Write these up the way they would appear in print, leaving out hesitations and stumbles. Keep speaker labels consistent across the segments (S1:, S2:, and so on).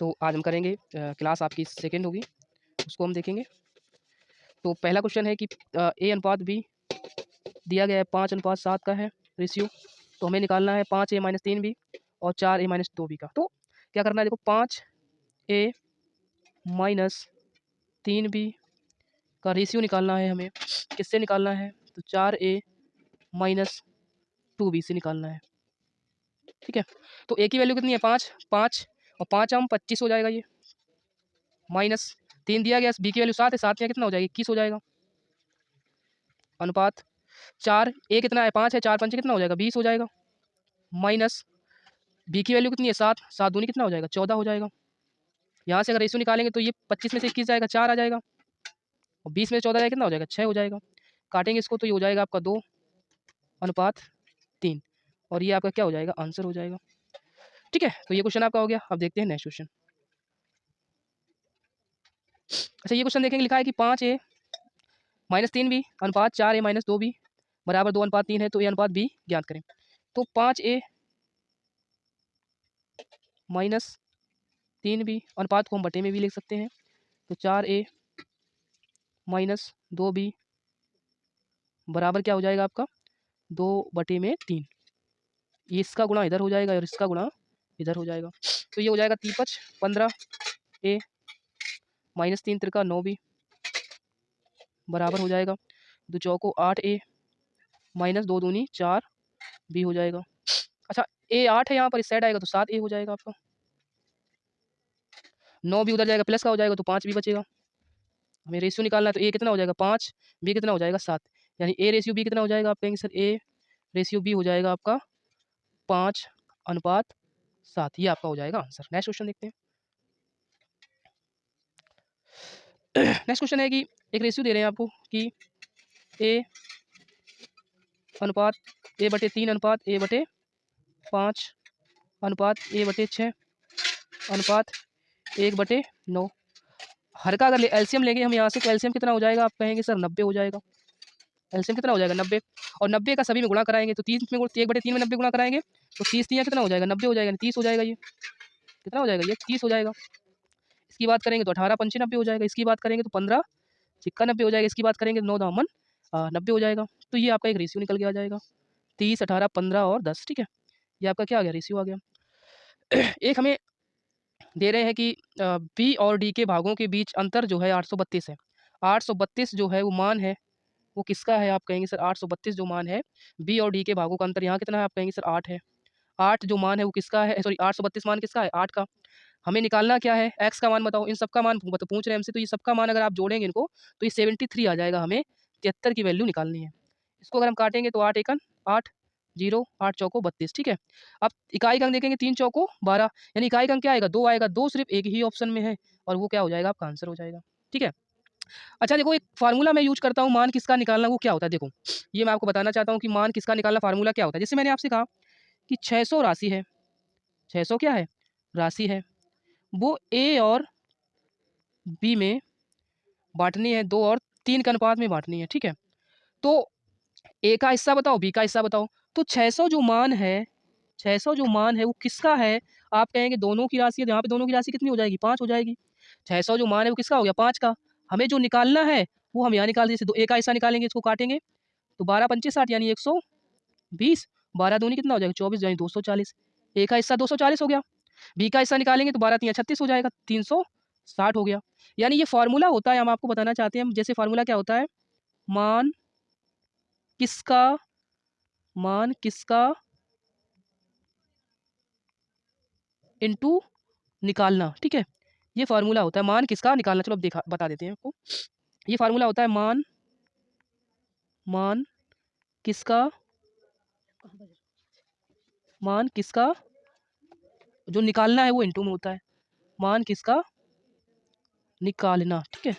S1: तो आज हम करेंगे क्लास आपकी सेकंड होगी, उसको हम देखेंगे। तो पहला क्वेश्चन है कि ए अनुपात बी दिया गया है 5:7 का है रेशियो। तो हमें निकालना है 5a - 3b और 4a - 2b का। तो क्या करना है, देखो 5a - 3b का रेशियो निकालना है हमें। किससे निकालना है, तो 4a - 2b से निकालना है। ठीक है, तो a की वैल्यू कितनी है 5, 5 और 5 हम 25 हो जाएगा ये, माइनस 3 दिया गया, b की वैल्यू 7 है, 7 में कितना हो जाएगा 21 हो जाएगा। अनुपात 4 a कितना है 5 है, 4 पंचे कितना हो जाएगा 20 हो जाएगा, माइनस b की वैल्यू कितनी है 7, 7 दूनी कितना हो जाएगा 14 हो जाएगा। यहाँ से अगर रेशियो निकालेंगे तो ये 25 में से 21 जाएगा 4 आ जाएगा, और 20 में से 14 जाएगा कितना हो जाएगा 6 हो जाएगा। काटेंगे इसको तो ये हो जाएगा आपका 2:3 और ये आपका क्या हो जाएगा आंसर हो जाएगा। ठीक है, तो ये क्वेश्चन आपका हो गया। अब देखते हैं नेक्स्ट क्वेश्चन। अच्छा, ये क्वेश्चन देखेंगे, लिखा है कि 5a - 3b अनुपात 4a - 2b बराबर 2:3 है, तो a अनुपात b ज्ञात करें। तो 5a - 3b अनुपात को हम बटे में भी लिख सकते हैं, तो 4a - 2b बराबर क्या हो जाएगा आपका 2/3। ये इसका गुणा इधर हो जाएगा और इसका गुणा इधर हो जाएगा, तो ये हो जाएगा 3×5 15a -3 त्रिका 9b बराबर हो जाएगा 2 चौको 8a -2 दूनी 4b हो जाएगा। अच्छा, a 8 है यहाँ पर, इस साइड आएगा तो 7a हो जाएगा आपका, 9 भी उधर जाएगा प्लस का हो जाएगा तो 5 भी बचेगा। हमें रेशियो निकालना है, तो a कितना हो जाएगा 5, b कितना हो जाएगा 7, यानी a रेशियो b कितना हो जाएगा, आप कहेंगे सर a रेशियो b हो जाएगा आपका 5:7। ये आपका हो जाएगा आंसर। नेक्स्ट क्वेश्चन देखते हैं। नेक्स्ट क्वेश्चन है कि एक रेशियो दे रहे हैं आपको कि a अनुपात a/3 अनुपात a/5 अनुपात a/6 अनुपात 1/9। हर का अगर एलसीएम लेंगे हम यहाँ से, तो एलसीएम कितना हो जाएगा, आप कहेंगे सर 90 हो जाएगा। एलसीएम कितना हो जाएगा 90, और 90 का सभी में गुणा कराएंगे तो 3 में 1/3 में 90 गुणा कराएंगे तो 30 3 कितना हो जाएगा 90 हो जाएगा, 30 हो जाएगा। ये कितना हो जाएगा, ये 30 हो जाएगा। इसकी बात करेंगे तो 18 पंचे 90 हो जाएगा, इसकी बात करेंगे तो 15 सिक्का 90 हो जाएगा, इसकी बात करेंगे तो 9 दामन 90 हो जाएगा। तो ये आपका एक रेशियो निकल के आ जाएगा 30 18 15 और 10। ठीक है, ये आपका क्या आ गया रेशियो आ गया। एक हमें दे रहे हैं कि बी और डी के भागों के बीच अंतर जो है 832 है। 832 जो है वो मान है वो किसका है, आप कहेंगे सर 832 जो मान है बी और डी के भागों का अंतर यहाँ कितना है, आप कहेंगे सर 8 है। 8 जो मान है वो किसका है, सॉरी 832 मान किसका है 8 का। हमें निकालना क्या है, एक्स का मान बताओ। इन सबका मान पूछ रहे हैं हमसे, तो ये सबका मान अगर आप जोड़ेंगे इनको तो ये 73 आ जाएगा। हमें 73 की वैल्यू निकालनी है। इसको अगर हम काटेंगे तो 8 एकन 8 0 8 चौको 32। ठीक है, अब इकाई का अंक देखेंगे 3 चौको 12, यानी इकाई का अंक क्या आएगा 2 आएगा। 2 सिर्फ एक ही ऑप्शन में है और वो क्या हो जाएगा आपका आंसर हो जाएगा। ठीक है, अच्छा देखो, एक फार्मूला मैं यूज करता हूँ मान किसका निकालना, वो क्या होता है देखो, ये मैं आपको बताना चाहता हूँ कि मान किसका निकालना फार्मूला क्या होता है। जैसे मैंने आपसे कहा कि 600 राशि है, 600 क्या है राशि है, वो ए और बी में बांटनी है, 2 और 3 के अनुपात में बांटनी है। ठीक है, तो ए का हिस्सा बताओ, बी का हिस्सा बताओ। तो 600 जो मान है, 600 जो मान है वो किसका है, आप कहेंगे दोनों की राशि है। यहाँ पे दोनों की राशि कितनी हो जाएगी 5 हो जाएगी। 600 जो मान है वो किसका हो गया 5 का। हमें जो निकालना है वो हम यहाँ निकाल दें, जैसे ए का हिस्सा निकालेंगे, इसको काटेंगे तो 12 पंचे 60 यानी 120, 12 दूनी कितना हो जाएगा 24 यानी 240। ए का हिस्सा 240 हो गया। बी का हिस्सा निकालेंगे तो 12 3 36 हो जाएगा, 360 हो गया। यानी ये फार्मूला होता है, हम आपको बताना चाहते हैं जैसे फार्मूला क्या होता है, मान किसका, मान किसका इनटू निकालना। ठीक है, ये फार्मूला होता है मान किसका निकालना। चलो अब देखा बता देते हैं आपको। ये फार्मूला होता है मान, मान किसका, मान किसका जो निकालना है वो इनटू में होता है, मान किसका निकालना। ठीक है,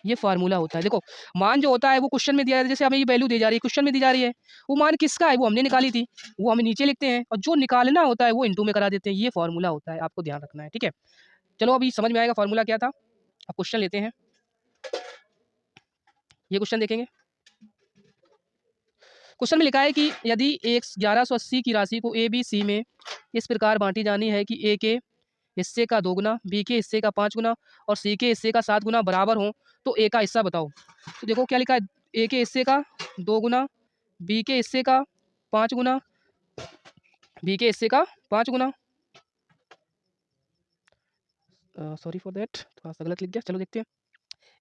S1: ये फार्मूला होता है। देखो मान जो होता है वो क्वेश्चन में दिया है, जैसे हमें ये वैल्यू दी जा रही है, क्वेश्चन में दी जा रही है, वो मान किसका है वो हमने निकाली थी, वो हमें नीचे लिखते हैं, और जो निकालना होता है वो इनटू में करा देते हैं। ये फार्मूला होता है, आपको ध्यान रखना है। ठीक है, चलो अभी समझ में आएगा फार्मूला क्या था। अब क्वेश्चन लेते हैं, ये क्वेश्चन देखेंगे। क्वेश्चन में लिखा है कि यदि एक 1180 की राशि को ए बी सी में इस प्रकार बांटी जानी है कि ए के हिस्से का 2 गुना, बी के हिस्से का 5 गुना और सी के हिस्से का 7 गुना बराबर हो तो ए का हिस्सा बताओ। तो देखो क्या लिखा है, ए के हिस्से का 2 गुना, बी के हिस्से का 5 गुना, बी के हिस्से का 5 गुना, सॉरी फॉर दैट, थोड़ा सा गलत लिख गया, चलो देखते हैं।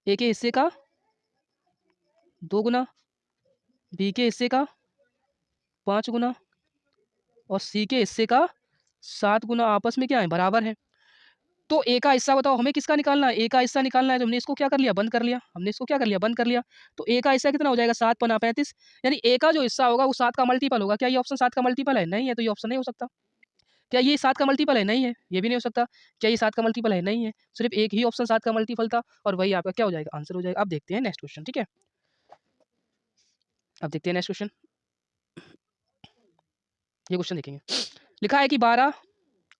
S1: ए के हिस्से का 2 गुना, बी के हिस्से का 5 गुना और सी के हिस्से का 7 गुना आपस में क्या है, बराबर है। तो ए का हिस्सा बताओ, हमें किसका निकालना है, ए का हिस्सा निकालना है। तो हमने इसको क्या कर लिया, बंद कर लिया, हमने इसको क्या कर लिया, बंद कर लिया। तो ए का हिस्सा कितना हो जाएगा, 7 पना 35, यानी ए का जो हिस्सा होगा वो 7 का मल्टीपल होगा। क्या ये ऑप्शन 7 का मल्टीपल है, नहीं है, तो ये ऑप्शन नहीं हो सकता। क्या ये 7 का मल्टीपल है, नहीं है, ये भी नहीं हो सकता। क्या ये 7 का मल्टीपल है, नहीं है, सिर्फ एक ही ऑप्शन 7 का मल्टीपल था और वही आपका क्या हो जाएगा, आंसर हो जाएगा। अब देखते हैं नेक्स्ट क्वेश्चन, ठीक है, अब देखते हैं नेक्स्ट क्वेश्चन। ये क्वेश्चन देखेंगे, लिखा है कि 12,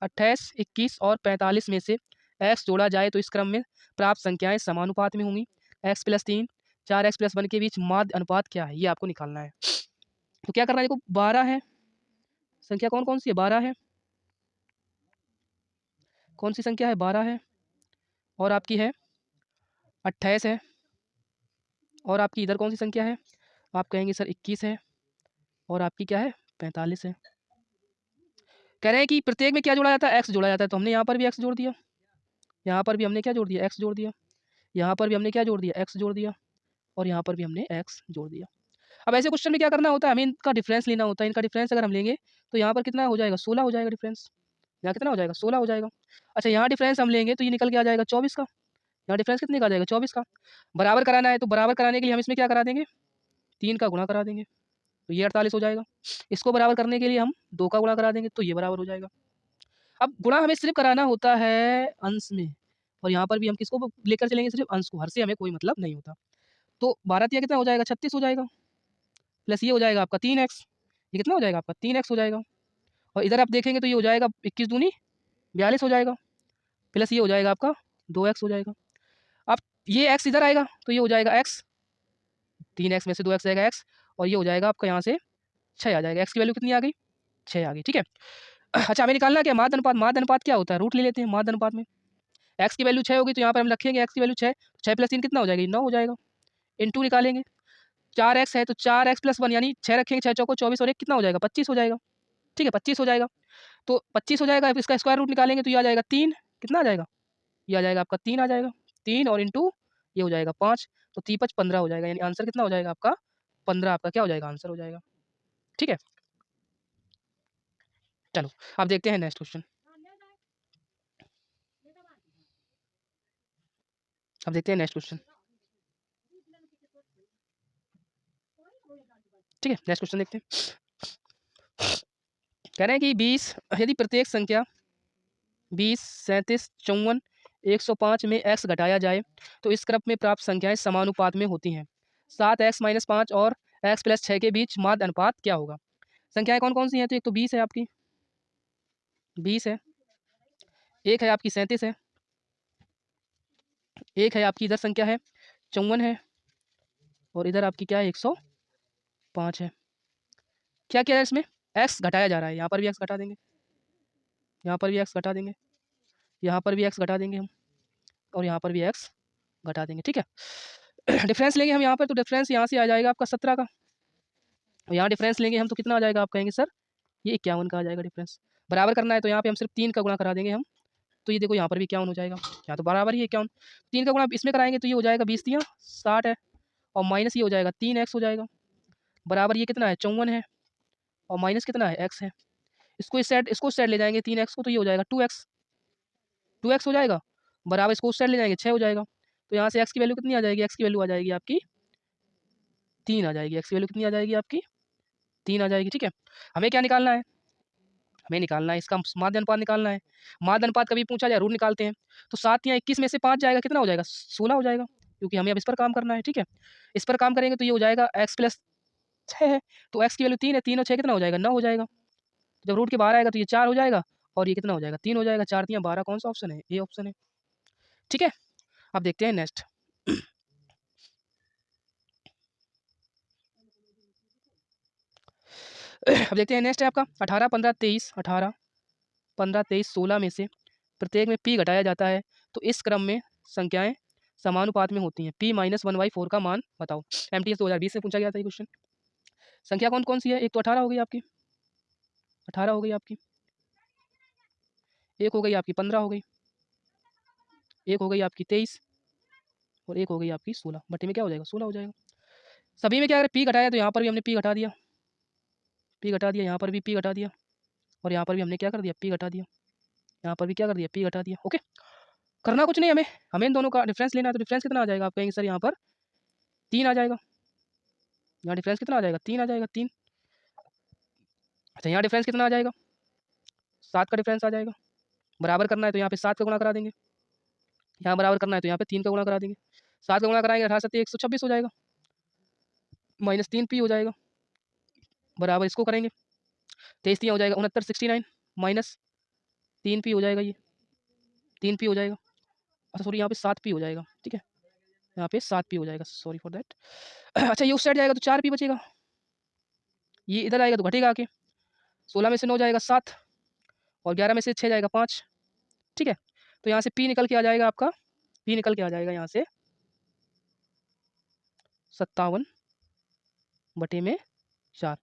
S1: 28, 21 और 45 में से x जोड़ा जाए तो इस क्रम में प्राप्त संख्याएं समानुपात में होंगी। x प्लस 3, 4x प्लस 1 के बीच माध्य अनुपात क्या है, ये आपको निकालना है। तो क्या करना है, देखो 12 है, संख्या कौन कौन सी है, 12 है, कौन सी संख्या है, 12 है, और आपकी है 28 है, और आपकी इधर कौन सी संख्या है, आप कहेंगे सर 21 है, और आपकी क्या है, 45 है। कह रहे हैं कि प्रत्येक में क्या जोड़ा जाता है, एक्स जोड़ा जाता है। तो हमने यहाँ पर भी एक्स जोड़ दिया, यहाँ पर भी हमने क्या जोड़ दिया, एक्स जोड़ दिया, यहाँ पर भी हमने क्या जोड़ दिया, एक्स जोड़ दिया, और यहाँ पर भी हमने एक्स जोड़ दिया। अब ऐसे क्वेश्चन में क्या करना होता है, हमें इनका डिफरेंस लेना होता है। इनका डिफरेंस अगर हम लेंगे तो यहाँ पर कितना हो जाएगा, 16 हो जाएगा डिफरेंस। यहाँ कितना हो जाएगा, 16 हो जाएगा। अच्छा, यहाँ डिफरेंस हम लेंगे तो ये निकल के आ जाएगा 24 का। यहाँ डिफरेंस कितने का आ जाएगा, 24 का। बराबर कराना है तो बराबर कराने के लिए हम इसमें क्या करा देंगे, 3 का गुणा करा देंगे, तो ये 48 हो जाएगा। इसको बराबर करने के लिए हम 2 का गुणा करा देंगे तो ये बराबर हो जाएगा। अब गुणा हमें सिर्फ कराना होता है अंश में, और यहाँ पर भी हम किसको लेकर चलेंगे, सिर्फ अंश को, हर से हमें कोई मतलब नहीं होता। तो 12 तिया कितना हो जाएगा, 36 हो जाएगा, प्लस ये हो जाएगा आपका 3x, ये कितना हो जाएगा आपका 3x हो जाएगा। और इधर आप देखेंगे तो ये हो जाएगा 21 दूनी 42 हो जाएगा, प्लस ये हो जाएगा आपका 2x हो जाएगा। अब ये x इधर आएगा तो ये हो जाएगा x, 3x में से 2x जाएगा x, और ये हो जाएगा आपका यहाँ से 6 आ जाएगा। x की वैल्यू कितनी आ गई, 6 आ गई, ठीक है। अच्छा, हमें निकालना क्या, माध्य अनुपात। माध्य अनुपात क्या होता है, रूट ले लेते हैं माध्य अनुपात में। x की वैल्यू 6 होगी तो यहाँ पर हम रखेंगे x की वैल्यू 6, 6 प्लस 3 कितना हो जाएगा, 9 हो जाएगा। इनटू निकालेंगे, 4x है तो 4x प्लस 1 यानी 6 रखेंगे, 6 चौको 24 और 1 कितना हो जाएगा, 25 हो जाएगा, ठीक है, 25 हो जाएगा। तो 25 हो जाएगा, इसका स्क्वायर रूट निकालेंगे तो ये आ जाएगा 3, कितना आ जाएगा, ये आ जाएगा आपका 3 आ जाएगा, 3 और इंटू ये हो जाएगा 5, तो 3 5 15 हो जाएगा, यानी आंसर कितना हो जाएगा आपका 15, आपका क्या हो जाएगा, आंसर हो जाएगा, ठीक है। चलो अब देखते हैं नेक्स्ट क्वेश्चन, अब देखते हैं नेक्स्ट क्वेश्चन, ठीक है। नेक्स्ट क्वेश्चन देखते हैं, कह रहे हैं कि 20 यदि प्रत्येक संख्या 20, 37, 54, 105 में x घटाया जाए तो इस क्रम में प्राप्त संख्याएं समानुपात में होती हैं। 7x माइनस 5 और x प्लस 6 के बीच माध्य अनुपात क्या होगा। संख्याएं कौन कौन सी हैं, तो एक तो 20 है आपकी, 20 है, एक है आपकी 37 है, एक है आपकी इधर संख्या है 54 है, और इधर आपकी क्या है 105 है। क्या क्या है इसमें, x घटाया जा रहा है, यहाँ पर भी x घटा देंगे, यहाँ पर भी x घटा देंगे, यहाँ पर भी x घटा देंगे हम, और यहाँ पर भी x घटा देंगे, ठीक है। डिफरेंस लेंगे हम यहाँ पर तो डिफरेंस यहाँ से आ जाएगा आपका 17 का, और यहाँ डिफरेंस लेंगे हम तो कितना आ जाएगा, आप कहेंगे सर ये 51 का आ जाएगा डिफरेंस। बराबर करना है तो यहाँ पे हम सिर्फ 3 का गुणा करा देंगे हम, तो ये देखो यहाँ पर भी 51 हो जाएगा, यहाँ तो बराबर ही है 51, 3 का गुणा इसमें कराएंगे तो ये हो जाएगा 20 तियाँ 60 है, और माइनस ये हो जाएगा 3x हो जाएगा, बराबर ये कितना है 54 है, और माइनस कितना है x है। इसको इस साइड ले जाएंगे 3x को तो ये हो जाएगा 2x हो जाएगा, बराबर इसको उस साइड ले जाएंगे 6 हो जाएगा। तो यहाँ से x की वैल्यू कितनी आ जाएगी, x की वैल्यू आ जाएगी आपकी 3 आ जाएगी, x की वैल्यू कितनी आ जाएगी आपकी 3 आ जाएगी, ठीक है। हमें क्या निकालना है, हमें निकालना है इसका माध्य अनुपात निकालना है। माध्य अनुपात कभी पूछा जाए रूट निकालते हैं, तो 7 या 21 में से 5 जाएगा, कितना हो जाएगा 16 हो जाएगा, क्योंकि हमें अब इस पर काम करना है, ठीक है। इस पर काम करेंगे तो ये हो जाएगा x प्लस 6 है, तो x की वैल्यू 3 है, 3 और 6 कितना हो जाएगा 9 हो जाएगा। जब रूट के बाहर आएगा तो ये 4 हो जाएगा, और ये कितना हो जाएगा 3 हो जाएगा, 4 तियाँ 12, कौन सा ऑप्शन है, ए ऑप्शन है, ठीक है। अब देखते हैं नेक्स्ट, अब देखते हैं नेक्स्ट है आपका 18, 15, 23, 18, 15, 23, 16 में से प्रत्येक में p घटाया जाता है तो इस क्रम में संख्याएं समानुपात में होती हैं। p माइनस 1/4 का मान बताओ। MTS 2020 में पूछा गया था ये क्वेश्चन। संख्या कौन कौन सी है? एक तो 18 हो गई आपकी, 18 हो गई आपकी, एक हो गई आपकी 15 हो गई, एक हो गई आपकी 23 और एक हो गई आपकी 16। बटे में क्या हो जाएगा? 16 हो जाएगा। सभी में क्या अगर पी घटाया तो यहाँ पर भी हमने पी घटा दिया, पी घटा दिया, यहाँ पर भी पी घटा दिया और यहाँ पर भी हमने क्या कर दिया? पी घटा दिया, यहाँ पर भी क्या कर दिया? पी घटा दिया। ओके, करना कुछ नहीं, हमें हमें इन दोनों का डिफरेंस लेना है। तो डिफरेंस कितना आ जाएगा? आप कहेंगे सर यहाँ पर 3 आ जाएगा, यहाँ डिफरेंस कितना आ जाएगा? 3 आ जाएगा, 3। अच्छा, यहाँ डिफरेंस कितना आ जाएगा? 7 का डिफरेंस आ जाएगा। बराबर करना है तो यहाँ पे 7 का गुणा करा देंगे, यहाँ बराबर करना है तो यहाँ पे 3 का गुणा करा देंगे। 7 का गुणा कराएंगे 18 7 126 हो जाएगा, माइनस 3 पी हो जाएगा, बराबर इसको करेंगे 23 3 हो जाएगा 69 69 माइनस 3 पी हो जाएगा, ये 3 पी हो जाएगा। अच्छा सॉरी, यहाँ पे 7 पी हो जाएगा, ठीक है, यहाँ पे 7 पी हो जाएगा, सॉरी फॉर दैट। अच्छा, ये उस साइड जाएगा तो 4 पी बचेगा, ये इधर आएगा तो घटेगा आके, 16 में से 9 जाएगा 7 और 11 में से 6 जाएगा 5, ठीक है। तो यहाँ से पी निकल के आ जाएगा आपका, पी निकल के आ जाएगा यहाँ से 57/4,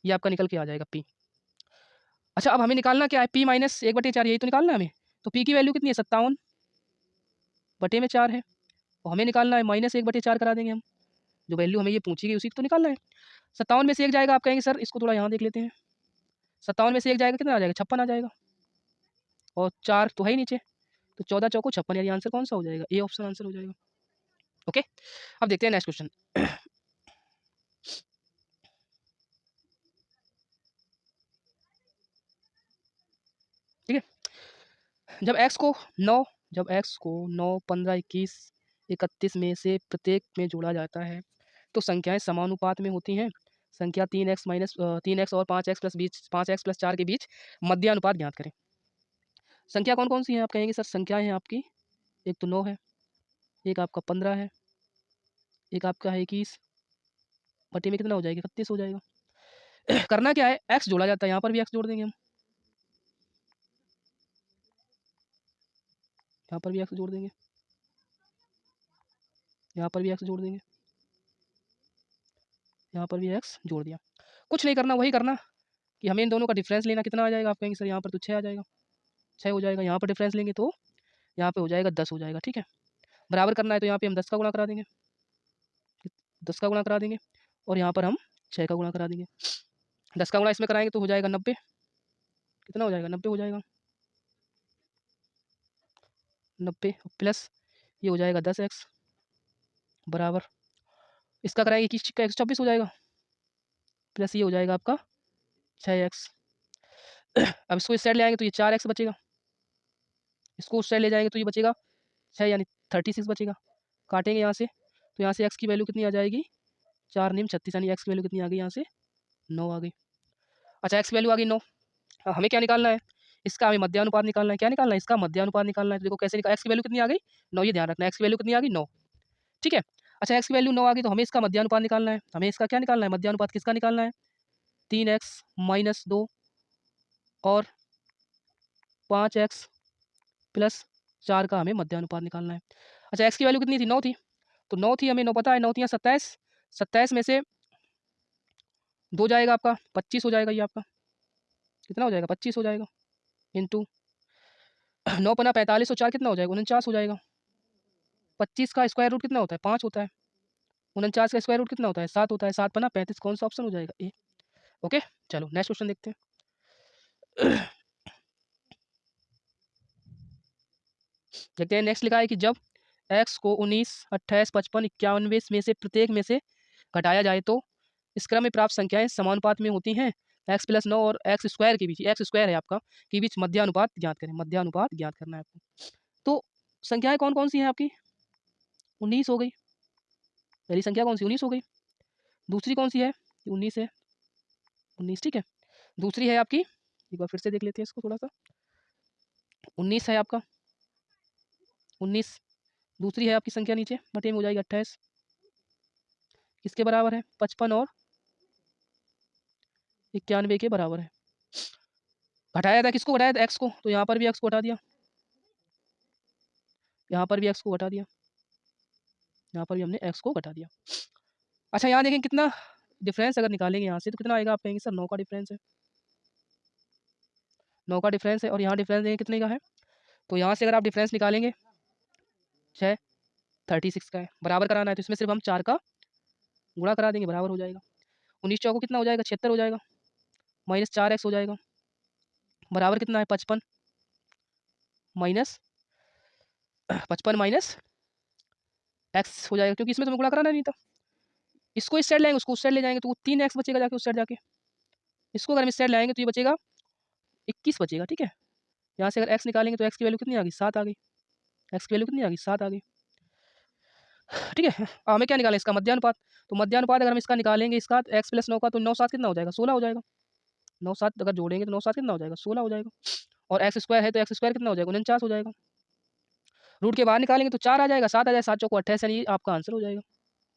S1: ये आपका निकल के आ जाएगा पी। अच्छा, अब हमें निकालना क्या है? पी माइनस 1/4, यही तो निकालना है हमें। तो पी की वैल्यू कितनी है? 57/4 है, और हमें निकालना है माइनस 1/4 करा देंगे हम, जो वैल्यू हमें ये पूछी गई उसी को तो निकालना है। 57 में से 1 जाएगा, आप कहेंगे सर इसको थोड़ा यहाँ देख लेते हैं। 57 में से 1 जाएगा, कितना आ जाएगा? 56 आ जाएगा, और 4 तो है ही नीचे, तो 14 चौको 56, यानी आंसर कौन सा हो जाएगा? ए ऑप्शन आंसर हो जाएगा। ओके, अब देखते हैं नेक्स्ट क्वेश्चन। ठीक है, जब x को 9 15 21 31 में से प्रत्येक में जोड़ा जाता है तो संख्याएं समानुपात में होती हैं। संख्या 3x और 5x प्लस 4 के बीच मध्यानुपात ज्ञात करें। संख्या कौन कौन सी है? आप कहेंगे सर संख्याएं हैं आपकी, एक तो 9 है, एक आपका 15 है, एक आपका है 21, बटे में कितना हो जाएगा? 31 हो जाएगा। करना क्या है? x जोड़ा जाता है, यहाँ पर भी x जोड़ देंगे हम, यहाँ पर भी x जोड़ देंगे, यहाँ पर भी x जोड़ देंगे, यहाँ पर भी x जोड़ दिया। कुछ नहीं करना, वही करना कि हमें इन दोनों का डिफरेंस लेना, कितना आ जाएगा? आप कहेंगे सर यहाँ पर तो 6 आ जाएगा, 6 हो जाएगा। यहाँ पर डिफरेंस लेंगे तो यहाँ पे हो जाएगा 10 हो जाएगा, ठीक है। बराबर करना है तो यहाँ पे हम 10 का गुणा करा देंगे, 10 का गुणा करा देंगे, और यहाँ पर हम 6 का गुणा करा देंगे। 10 का गुणा इसमें कराएंगे तो हो जाएगा 90, कितना हो जाएगा? 90 हो जाएगा, 90 प्लस ये हो जाएगा 10x बराबर, इसका कराएंगे 21 का 124 हो जाएगा, प्लस ये हो जाएगा आपका 6x। अब इसको इस साइड ले आएंगे तो ये 4x बचेगा, इसको उस साइड ले जाएंगे तो ये बचेगा 6 यानी 36 बचेगा। काटेंगे यहाँ से तो यहाँ से x की वैल्यू कितनी आ जाएगी? 4 9 36, यानी x की वैल्यू कितनी आ गई? यहाँ से 9 आ गई। अच्छा, x की वैल्यू आ गई 9, हमें क्या निकालना है? इसका हमें मध्यानुपात निकालना है। क्या निकालना है? इसका मध्यानुपात निकालना है। तो देखो कैसे निकाल, x की वैल्यू कितनी आ गई? 9, ये ध्यान रखना, x की वैल्यू कितनी आ गई? 9, ठीक है। अच्छा, x की वैल्यू 9 आ गई तो हमें इसका मध्यानुपात निकालना है। हमें इसका क्या निकालना है? मध्यानुपात किसका निकालना है? 3x माइनस 2 और 5x प्लस 4 का हमें मध्यानुपात निकालना है। अच्छा, x की वैल्यू कितनी थी? 9 थी, तो 9 थी, हमें 9 पता है, 9 थी 27, 27 में से 2 जाएगा आपका 25 हो जाएगा, ये आपका कितना हो जाएगा? 25 हो जाएगा, इंटू 9 पना 45 और 4 कितना हो जाएगा? 49 हो जाएगा। 25 का स्क्वायर रूट कितना होता है? 5 होता है। 49 का स्क्वायर रूट कितना होता है? 7 होता है। 7 पना 35, कौन सा ऑप्शन हो जाएगा? ए। ओके, चलो नेक्स्ट क्वेश्चन देखते हैं। देखते हैं नेक्स्ट लिखा है कि जब x को 19 28 55 91 में से प्रत्येक में से घटाया जाए तो इस क्रम में प्राप्त संख्याएं समानुपात में होती हैं। x प्लस 9 और x स्क्वायर के बीच, x स्क्वायर है आपका, के बीच मध्यानुपात ज्ञात करें। मध्यानुपात ज्ञात करना है आपको। तो संख्याएं कौन कौन सी हैं आपकी? 19 हो गई, पहली संख्या कौन सी? 19 हो गई। दूसरी कौन सी है? 19 है, 19, ठीक है। दूसरी है आपकी, एक बार फिर से देख लेते हैं इसको थोड़ा सा, 19 है आपका, 19। दूसरी है आपकी संख्या नीचे बटे में हो जाएगी 28, किसके बराबर है? 55 और 91 के बराबर है। घटाया था, किसको घटाया था? x को, तो यहाँ पर भी x को हटा दिया, यहाँ पर भी x को घटा दिया, यहाँ पर भी हमने x को घटा दिया। अच्छा यहाँ देखें कितना डिफरेंस अगर निकालेंगे यहाँ से तो कितना आएगा, आप कहेंगे सर 9 का डिफरेंस है, 9 का डिफरेंस है और यहाँ डिफरेंस देखें कितने का है। तो यहाँ से अगर आप डिफरेंस निकालेंगे 6 36 का है, बराबर कराना है तो इसमें सिर्फ हम 4 का गुणा करा देंगे, बराबर हो जाएगा। 19 चौको कितना हो जाएगा, 76 हो जाएगा, माइनस 4x हो जाएगा, बराबर कितना है 55 माइनस 55 माइनस x हो जाएगा, क्योंकि इसमें तो हमें गुणा कराना नहीं था। इसको इस साइड लाएंगे, उसको उस साइड ले जाएंगे तो 3x बचेगा जाके उस साइड जाके। इसको अगर हम इस साइड लाएंगे तो ये बचेगा 21 बचेगा, ठीक है। यहाँ से अगर x निकालेंगे तो x की वैल्यू कितनी आ गई, 7 आ गई, x की वैल्यू कितनी आ गई, 7 आ गई, ठीक है। हमें क्या निकालें, इसका मध्यानुपात। तो मध्यानुपात अगर हम इसका निकालेंगे, इसका x प्लस 9 का, तो 9 7 कितना हो जाएगा, 16 हो जाएगा। 9 7 अगर जोड़ेंगे तो 9 7 कितना हो जाएगा, 16 हो जाएगा। और एक्स स्क्वायर है तो एक्स स्क्वायर कितना हो जाएगा, 49 हो जाएगा। रूट के बाहर निकालेंगे तो 4 आ जाएगा, 7 आ जाएगा, 7 चौको 28, यानी आपका आंसर हो जाएगा।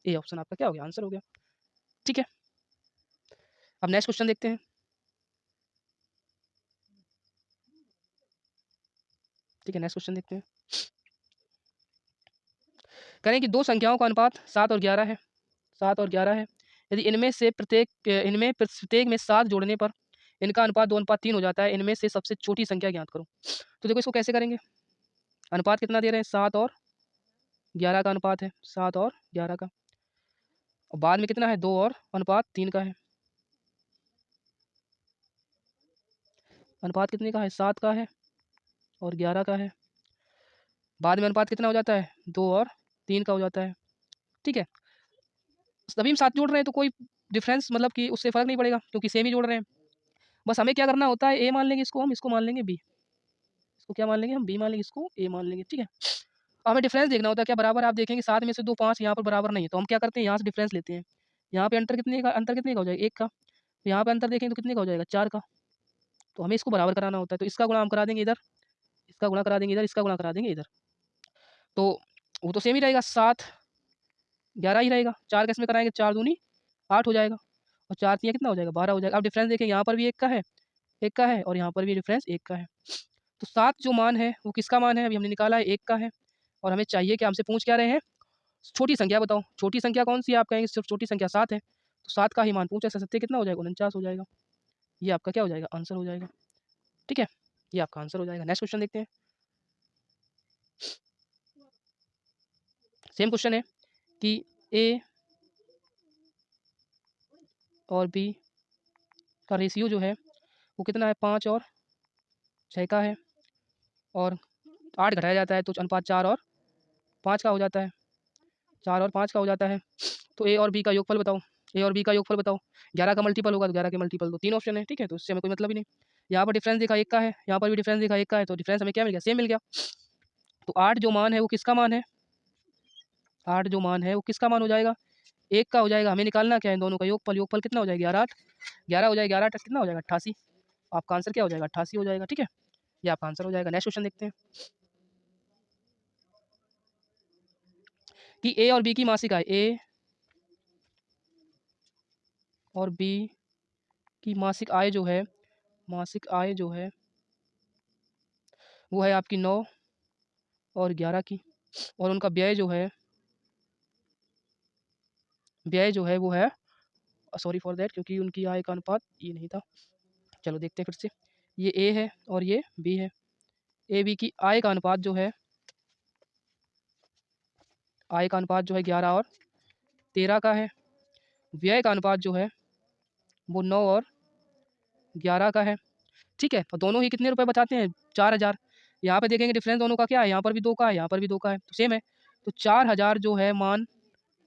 S1: ए ऑप्शन आपका क्या हो गया, आंसर हो गया, ठीक है। अब नेक्स्ट क्वेश्चन देखते हैं, ठीक है। नेक्स्ट क्वेश्चन देखते हैं, करें कि दो संख्याओं का अनुपात 7 और 11 है, 7 और 11 है। यदि इनमें प्रत्येक में 7 जोड़ने पर इनका अनुपात 2:3 हो जाता है, इनमें से सबसे छोटी संख्या ज्ञात करो। तो देखो इसको कैसे करेंगे, अनुपात कितना दे रहे हैं, 7 और 11 का अनुपात है, 7 और 11 का, और बाद में कितना है, 2 और अनुपात 3 का है। अनुपात कितने का है, 7 का है और 11 का है, बाद में अनुपात कितना हो जाता है, 2 और 3 का हो जाता है, ठीक है। सभी हम साथ जोड़ रहे हैं तो कोई डिफरेंस मतलब कि उससे फ़र्क नहीं पड़ेगा, क्योंकि सेम ही जोड़ रहे हैं। बस हमें क्या करना होता है, ए मान लेंगे इसको, हम इसको मान लेंगे बी, इसको क्या मान लेंगे हम, बी मान लेंगे, इसको ए मान लेंगे, ठीक है। हमें डिफरेंस देखना होता है क्या बराबर, आप देखेंगे 7 में से 2 5 यहाँ पर बराबर नहीं है, तो हम क्या करते हैं, यहाँ से डिफरेंस लेते हैं। यहाँ पे अंतर कितने का हो जाएगा, 1 का। तो यहाँ पे अंतर देखेंगे तो कितने का हो जाएगा, 4 का। तो हमें इसको बराबर कराना होता है, तो इसका गुणा हम करा देंगे इधर, इसका गुणा करा देंगे इधर, इसका गुणा करा देंगे इधर, तो वो तो सेम ही रहेगा, 7 11 ही रहेगा। 4 कैसे में कराएंगे, 4 दूनी 8 हो जाएगा, और 4 तियाँ कितना हो जाएगा, 12 हो जाएगा। अब डिफरेंस देखें, यहाँ पर भी 1 का है, 1 का है, और यहाँ पर भी डिफरेंस 1 का है। तो 7 जो मान है वो किसका मान है, अभी हमने निकाला है 1 का है, और हमें चाहिए कि हमसे पूछ क्या रहे हैं, छोटी संख्या बताओ। छोटी संख्या कौन सी है, आप कहेंगे सिर्फ छोटी संख्या 7 है, तो 7 का ही मान पूछा, सत्य कितना हो जाएगा, 49 हो जाएगा। ये आपका क्या हो जाएगा, आंसर हो जाएगा, ठीक है। ये आपका आंसर हो जाएगा। नेक्स्ट क्वेश्चन देखते हैं, सेम क्वेश्चन है कि ए और बी का रेशियो जो है वो कितना है, 5 और 6 का है, और 8 घटाया जाता है तो अनुपात 4 और 5 का हो जाता है, 4 और 5 का हो जाता है। तो ए और बी का योगफल बताओ, ए और बी का योगफल बताओ। 11 का मल्टीपल होगा तो 11 के मल्टीपल, तो 3 ऑप्शन है, ठीक है। तो इससे हमें कोई मतलब ही नहीं। यहाँ पर डिफरेंस देखा 1 का है, यहाँ पर भी डिफरेंस देखा 1 का है, तो डिफरेंस हमें क्या मिल गया, सेम मिल गया। तो 8 जो मान है वो किसका मान है, 8 जो मान है वो किसका मान हो जाएगा, 1 का हो जाएगा। हमें निकालना क्या है, दोनों का योगफल, योगफल कितना हो जाएगा, 11 8 11 हो जाएगा, 11 8 कितना हो जाएगा, 88। आपका आंसर क्या हो जाएगा, 88 हो जाएगा, ठीक है। ये आपका आंसर हो जाएगा। नेक्स्ट क्वेश्चन देखते हैं कि ए और बी की मासिक आय, ए और बी की मासिक आय जो है, मासिक आय जो है वो है आपकी 9 और 11 की, और उनका व्यय जो है वो है, सॉरी फॉर दैट, क्योंकि उनकी आय का अनुपात ये नहीं था। चलो देखते हैं फिर से, ये ए है और ये बी है। ए बी की आय का अनुपात जो है, आय का अनुपात जो है 11 और 13 का है। व्यय का अनुपात जो है वो 9 और 11 का है, ठीक है। और दोनों ही कितने रुपए बचाते हैं, 4000। यहाँ पे देखेंगे डिफरेंस दोनों का क्या है, यहाँ पर भी 2 का है, यहाँ पर भी 2 का है, तो सेम है। तो 4000 जो है मान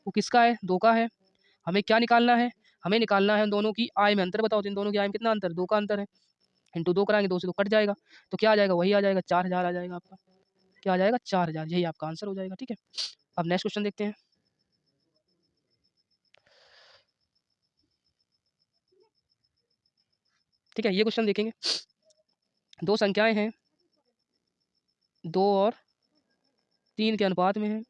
S1: वो किसका है, 2 का है। हमें क्या निकालना है, हमें निकालना है उन दोनों की आय में अंतर बताओ। तो इन दोनों की आय में कितना अंतर, 2 का अंतर है, इंटू 2 कराएंगे, 2 से 2 कट जाएगा, तो क्या आ जाएगा, वही आ जाएगा, 4000 आ जाएगा आपका, क्या आ जाएगा, 4000। यही आपका आंसर हो जाएगा, ठीक है। अब नेक्स्ट क्वेश्चन देखते हैं, ठीक है। ये क्वेश्चन देखेंगे, दो संख्याएं हैं 2 और 3 के अनुपात में है।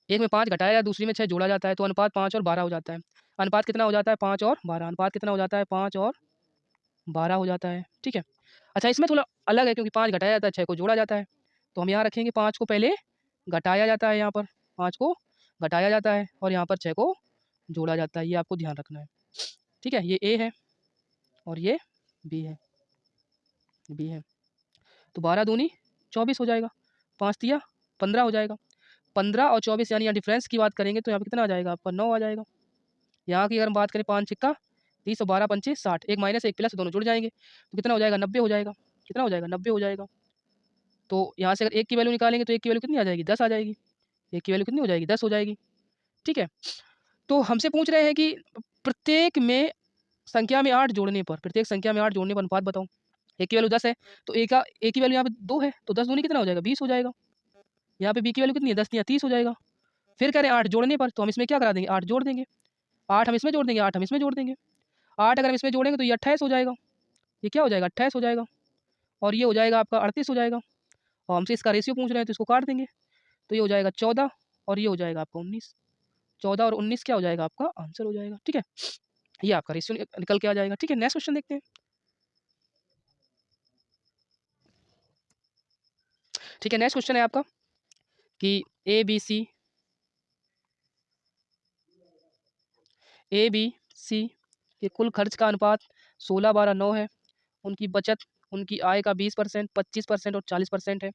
S1: एक में 5 घटाया या दूसरी में 6 जोड़ा जाता है तो अनुपात 5 और 12 हो जाता है। अनुपात कितना हो जाता है, 5 और 12, अनुपात कितना हो जाता है, 5 और 12 हो जाता है, ठीक है। अच्छा इसमें थोड़ा अलग है, क्योंकि 5 घटाया जाता है, 6 को जोड़ा जाता है, तो हम यहाँ रखेंगे 5 को पहले घटाया जाता है, यहाँ पर 5 को घटाया जाता है और यहाँ पर 6 को जोड़ा जाता है, ये आपको ध्यान रखना है। ठीक है, ये ए है और ये बी है, बी है। तो 12 दूनी 24 हो जाएगा, 5 तिया 15 हो जाएगा। 15 और 24 यानी यहाँ डिफरेंस की बात करेंगे तो यहाँ पे कितना आ जाएगा आपका 9 आ जाएगा। यहाँ की अगर हम बात करें 5 छिक्का 30 और 12 पंचे 60, एक माइनस एक प्लस दोनों जुड़ जाएंगे तो कितना हो जाएगा 90 हो जाएगा। कितना हो जाएगा 90 हो जाएगा। तो यहाँ से अगर एक की वैल्यू निकालेंगे तो एक की वैल्यू कितनी आ जाएगी 10 आ जाएगी। एक की वैल्यू कितनी हो जाएगी 10 हो जाएगी। ठीक है, तो हमसे पूछ रहे हैं कि प्रत्येक में संख्या में 8 जोड़ने पर, प्रत्येक संख्या में 8 जोड़ने पर अनुपात बताओ। एक की वैल्यू 10 है तो एक की वैल्यू यहाँ पे 2 है तो 10 दूनी कितना हो जाएगा 20 हो जाएगा। यहाँ पे बी की वैल्यू कितनी है 10 या 30 हो जाएगा। फिर कह रहे हैं 8 जोड़ने पर, तो हम इसमें क्या करा देंगे 8 जोड़ देंगे। 8 हम इसमें जोड़ देंगे, 8 हम इसमें जोड़ देंगे। 8 अगर हम इसमें जोड़ेंगे तो ये 28 हो जाएगा। ये क्या हो जाएगा 28 हो जाएगा और ये हो जाएगा आपका 38 हो जाएगा। और हमसे इसका रेशियो पूछ रहे हैं तो इसको काट देंगे तो ये हो जाएगा 14 और ये हो जाएगा आपका 19। 14 और 19 क्या हो जाएगा आपका आंसर हो जाएगा। ठीक है, ये आपका रेशियो निकल के आ जाएगा। ठीक है, नेक्स्ट क्वेश्चन देखते हैं। ठीक है, नेक्स्ट क्वेश्चन है आपका कि ए बी सी के कुल खर्च का अनुपात 16 12 9 है। उनकी बचत, उनकी आय का 20%, 25% और 40% है।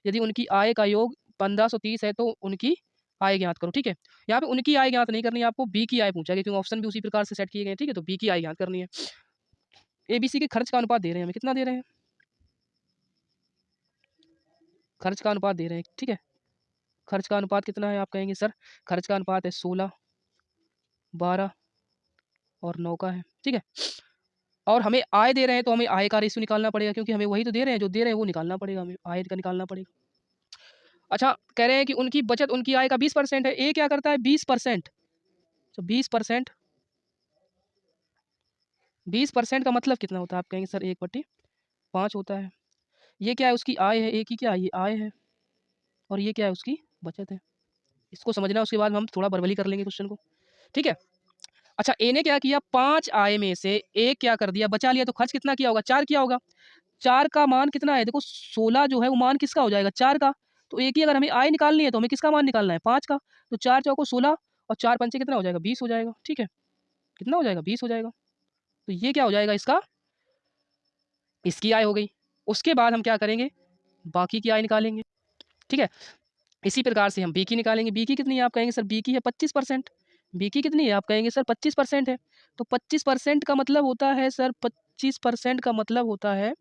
S1: यदि उनकी आय का योग 1530 है तो उनकी आय ज्ञात करो। ठीक है, यहाँ पे उनकी आय ज्ञात नहीं करनी है आपको, बी की आय पूछा गया क्योंकि ऑप्शन भी उसी प्रकार से सेट किए गए हैं। ठीक है, तो बी की आय ज्ञात करनी है। एबीसी के खर्च का अनुपात दे रहे हैं हमें, कितना दे रहे हैं खर्च का अनुपात दे रहे हैं। ठीक है, खर्च का अनुपात कितना है आप कहेंगे सर खर्च का अनुपात है 16 12 और 9 का है। ठीक है, और हमें आय दे रहे हैं तो हमें आय का रेशियो निकालना पड़ेगा क्योंकि हमें वही तो दे रहे हैं, जो दे रहे हैं वो निकालना पड़ेगा, हमें आय का निकालना पड़ेगा। अच्छा, कह रहे हैं कि उनकी बचत उनकी आय का 20% है। ए क्या करता है 20%, तो 20%, 20% का मतलब कितना होता है आप कहेंगे सर 1/5 होता है। ये क्या है उसकी आय है, ए की क्या है ये आय है और ये क्या है उसकी बचत है। इसको समझना, उसके बाद हम थोड़ा बरबली कर लेंगे क्वेश्चन को। ठीक है, अच्छा ए ने क्या किया 5 आय में से एक क्या कर दिया बचा लिया, तो खर्च कितना किया होगा 4 किया होगा। 4 का मान कितना है देखो 16 जो है वो मान किसका हो जाएगा 4 का। तो एक ही अगर हमें आय निकालनी है तो हमें किसका मान निकालना है 5 का। तो 4 चौको 16 और 4 पंचे कितना हो जाएगा 20 हो जाएगा। ठीक है, कितना हो जाएगा 20 हो जाएगा। तो ये क्या हो जाएगा इसका, इसकी आय हो गई। उसके बाद हम क्या करेंगे बाकी की आय निकालेंगे। ठीक है, इसी प्रकार से हम बी की निकालेंगे। बी की कितनी है आप कहेंगे सर बी की है 25%। बी की कितनी है आप कहेंगे सर 25% है। तो 25% का मतलब होता है सर 25% का मतलब होता है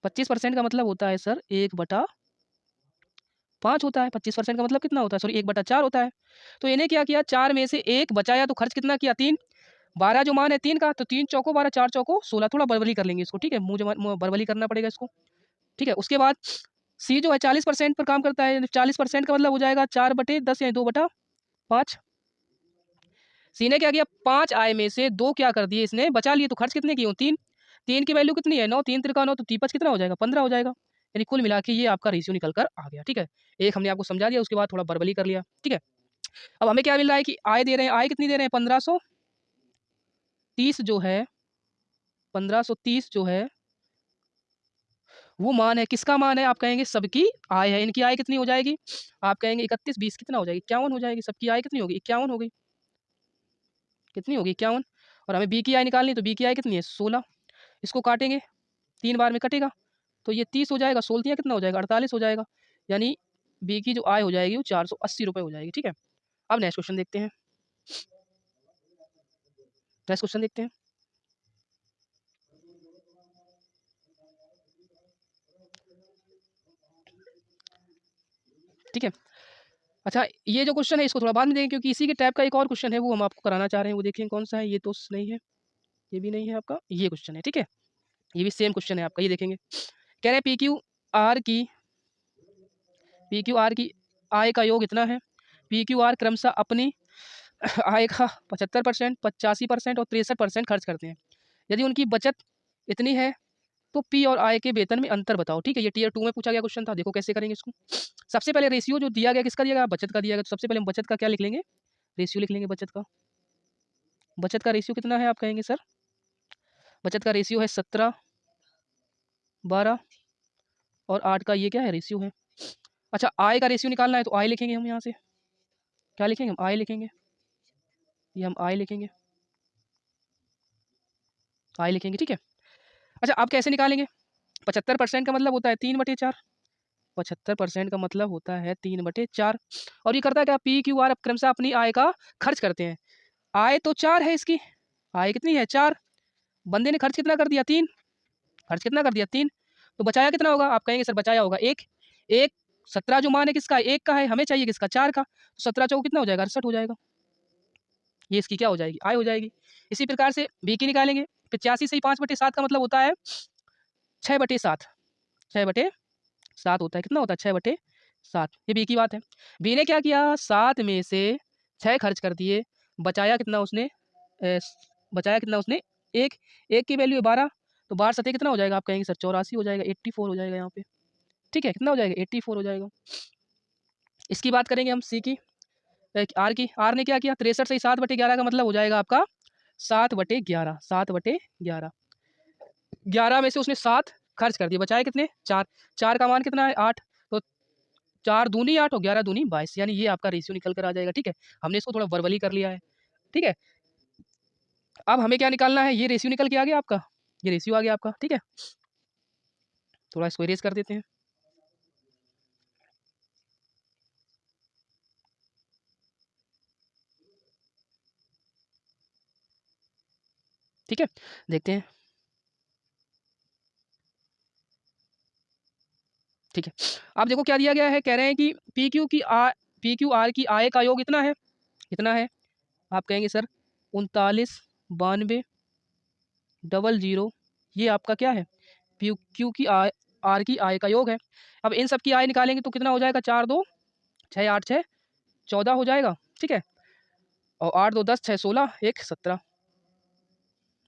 S1: 25% का मतलब होता है सर 1/5 होता है। 25% का मतलब कितना होता है सॉरी 1/4 होता है। तो इन्हें क्या किया 4 में से एक बचाया तो खर्च कितना किया 3। 12 जो मान है 3 का, तो 3 चौको 12 4 चौको 16। थोड़ा बरबली कर लेंगे इसको। ठीक है, मुँह बरबली करना पड़ेगा इसको। ठीक है, उसके बाद सी जो है 40% पर काम करता है। 40% का मतलब हो जाएगा 4/10 यानी 2/5। सी ने क्या किया 5 आय में से 2 क्या कर दिए इसने बचा लिए, तो खर्च कितने किए 3। 3 की वैल्यू कितनी है 9, 3 त्रिका 9 तो 3 कितना हो जाएगा 15 हो जाएगा। यानी कुल मिला के ये आपका रेशियो निकल कर आ गया। ठीक है, एक हमने आपको समझा दिया, उसके बाद थोड़ा बरबली कर लिया। ठीक है, अब हमें क्या मिल रहा है कि आय दे रहे हैं, आय कितनी दे रहे हैं 1530 जो है 1530 जो है वो मान है, किसका मान है आप कहेंगे सबकी आय है। इनकी आय कितनी हो जाएगी आप कहेंगे 31 20 कितना हो जाएगी 51 हो जाएगी। सबकी आय कितनी होगी 51 हो गई। कितनी होगी 51। और हमें बी की आय निकालनी है तो बी की आय कितनी है 16। इसको काटेंगे 3 बार में कटेगा तो ये 30 हो जाएगा। 16 कितना हो जाएगा 48 हो जाएगा। यानी बी की जो आय हो जाएगी वो 480 रुपये हो जाएगी। ठीक है, अब नेक्स्ट क्वेश्चन देखते हैं। नेक्स्ट क्वेश्चन देखते हैं। ठीक है, अच्छा ये जो क्वेश्चन है इसको थोड़ा बाद में देखें क्योंकि इसी के टाइप का एक और क्वेश्चन है वो हम आपको कराना चाह रहे हैं, वो देखें कौन सा है। ये तो नहीं है, ये भी नहीं है आपका, ये क्वेश्चन है। ठीक है, ये भी सेम क्वेश्चन है आपका, ये देखेंगे। कह रहे हैं पी क्यू आर की आय का योग इतना है। पी क्यू आर क्रमशः अपनी आय का 75%, 85% और 63% खर्च करते हैं। यदि उनकी बचत इतनी है तो पी और आय के वेतन में अंतर बताओ। ठीक है, ये टीयर 2 में पूछा गया क्वेश्चन था। देखो कैसे करेंगे इसको। सबसे पहले रेशियो जो दिया गया किसका दिया गया बचत का दिया गया, तो सबसे पहले हम बचत का क्या लिख लेंगे रेशियो लिख लेंगे। बचत का, बचत का रेशियो कितना है आप कहेंगे सर बचत का रेशियो है 17 12 और 8 का ये क्या है, रेशियो है। अच्छा, आई का रेशियो निकालना है तो आई लिखेंगे हम यहाँ से। क्या लिखेंगे हम, आई लिखेंगे। ये हम आई लिखेंगे, आई लिखेंगे, ठीक है। अच्छा, अब कैसे निकालेंगे। 75% का मतलब होता है 3/4। 75% का मतलब होता है 3/4। और ये करता है क्या, पी क्यू आर क्रमशः अपनी आय का खर्च करते हैं। आय तो 4 है इसकी, आय कितनी है 4, बंदे ने खर्च कितना कर दिया 3, खर्च कितना कर दिया 3, तो बचाया कितना होगा। आप कहेंगे सर बचाया होगा 1, 1 17 जो मान है किसका, 1 का है, हमें चाहिए किसका, 4 का, तो 17 चौको कितना हो जाएगा, 68 हो जाएगा। ये इसकी क्या हो जाएगी, आय हो जाएगी। इसी प्रकार से बी की निकालेंगे। 85 से 5/7 का मतलब होता है 6/7, 6/7 होता है, कितना होता है 6/7। ये बी की बात है। बी ने क्या किया, 7 में से 6 खर्च कर दिए, बचाया कितना उसने, बचाया कितना उसने, एक, एक की वैल्यू है 12, तो 12 सतह कितना हो जाएगा, आप कहेंगे सर 84 हो जाएगा, 84 हो जाएगा यहाँ पे, ठीक है, कितना हो जाएगा 84 हो जाएगा। इसकी बात करेंगे हम सी की, आर की। आर ने क्या किया, 63 से 7/11 का मतलब हो जाएगा आपका 7/11, 7/11, 11 में से उसने 7 खर्च कर दिए, बचाए कितने 4, 4 का मान कितना है 8, तो 4 दूनी 8 और 11 दूनी 22, यानी ये आपका रेशियो निकल कर आ जाएगा, ठीक है। हमने इसको थोड़ा वर्बली कर लिया है, ठीक है। अब हमें क्या निकालना है, ये रेशियो निकल के आ गया आपका, ये रेशियो आ गया आपका, ठीक है। थोड़ा इसको इरेज कर देते हैं, ठीक है, देखते हैं, ठीक है। अब देखो क्या दिया गया है, कह रहे हैं कि पी क्यू आर की आय का योग इतना है, कितना है, आप कहेंगे सर 39,92,00, ये आपका क्या है, पी क्यू की आय, आर की आय का योग है। अब इन सब की आय निकालेंगे तो कितना हो जाएगा, 4 2 6 8 6 14 हो जाएगा, ठीक है। और 8 2 10 6 16 1 17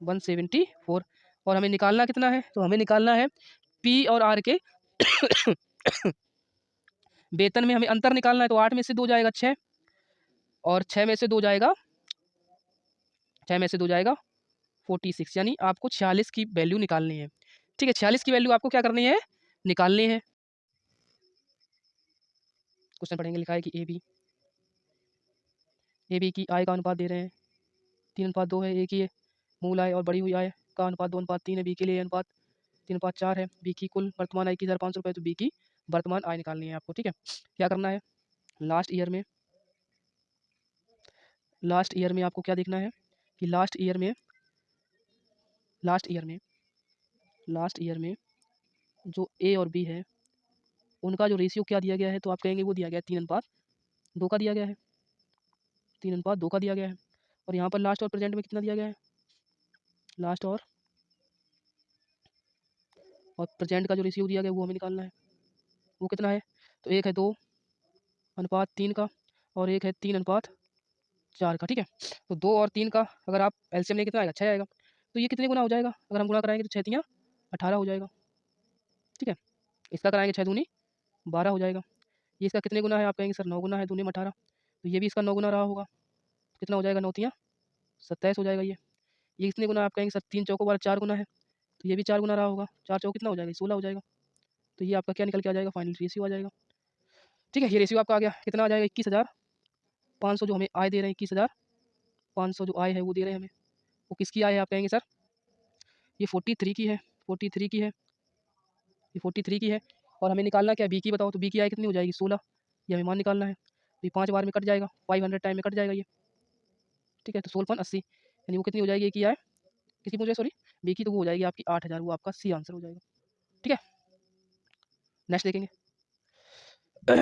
S1: 174। और हमें निकालना कितना है, तो हमें निकालना है पी और आर के वेतन में हमें अंतर निकालना है, तो 8 में से 2 जाएगा 6, और 6 में से 2 जाएगा, 6 में से 2 जाएगा 46, यानी आपको 46 की वैल्यू निकालनी है, ठीक है। 46 की वैल्यू आपको क्या करनी है, निकालनी है। क्वेश्चन पढ़ेंगे, लिखा है कि ए बी की आय का अनुपात दे रहे हैं 3:2 है, एक ही है मूल आय और बढ़ी हुई आय का अनुपात 2:3 है। बी के लिए अनुपात 3:4 है। बी की कुल वर्तमान आय 21,500 रुपये, तो बी की वर्तमान आय निकालनी है आपको, ठीक है। क्या करना है, लास्ट ईयर में, लास्ट ईयर में आपको क्या देखना है कि लास्ट ईयर में, लास्ट ईयर में, लास्ट ईयर में जो ए और बी है उनका जो रेशियो क्या दिया गया है, तो आप कहेंगे वो दिया गया है 3:2 का दिया गया है, 3:2 का दिया गया है। और यहाँ पर लास्ट और प्रेजेंट में कितना दिया गया है, लास्ट और प्रेजेंट का जो रेशियो दिया गया है वो हमें निकालना है, वो कितना है, तो एक है 2:3 का और एक है 3:4 का, ठीक है। तो 2 और 3 का अगर आप एलसीएम लेंगे कितना आएगा, 6 आएगा, तो ये कितने गुना हो जाएगा, अगर हम गुना कराएंगे तो 6 × 18 हो जाएगा, ठीक है। इसका कराएंगे 6 दूनी 12 हो जाएगा। ये इसका कितने गुना है, आप कहेंगे सर 9 गुना है, दूनी में 18, तो ये भी इसका 9 गुना रहा होगा, कितना हो जाएगा 9 × 27 हो जाएगा। ये कितने गुना, आप कहेंगे सर 3 चौकों 12 4 गुना है, तो ये भी 4 गुना रहा होगा, 4 चौक कितना हो जाएगा 16 हो जाएगा। तो ये आपका क्या निकल के आ जाएगा, फाइनल रेशियो आ जाएगा, ठीक है। ये रेशियो आपका आ गया, कितना आ जाएगा 21,500 जो हमें आय दे रहे हैं, 21,500 जो आय है वो दे रहे हैं हमें, वो किसकी आय है, आप कहेंगे सर ये 43 की है, 43 की है, ये 43 की है। और हमें निकालना क्या है, बी की बताओ, तो बी की आय कितनी हो जाएगी 16, ये हमें मान निकालना है। तो ये 5 बार में कट जाएगा, 500 टाइम में कट जाएगा ये, ठीक है। तो 16,80 यानी वो कितनी हो जाएगी, की आय किसी मुझे सॉरी बी की, तो वो हो जाएगी आपकी 8,000, वो आपका सी आंसर हो जाएगा, ठीक है। नेक्स्ट देखेंगे, कह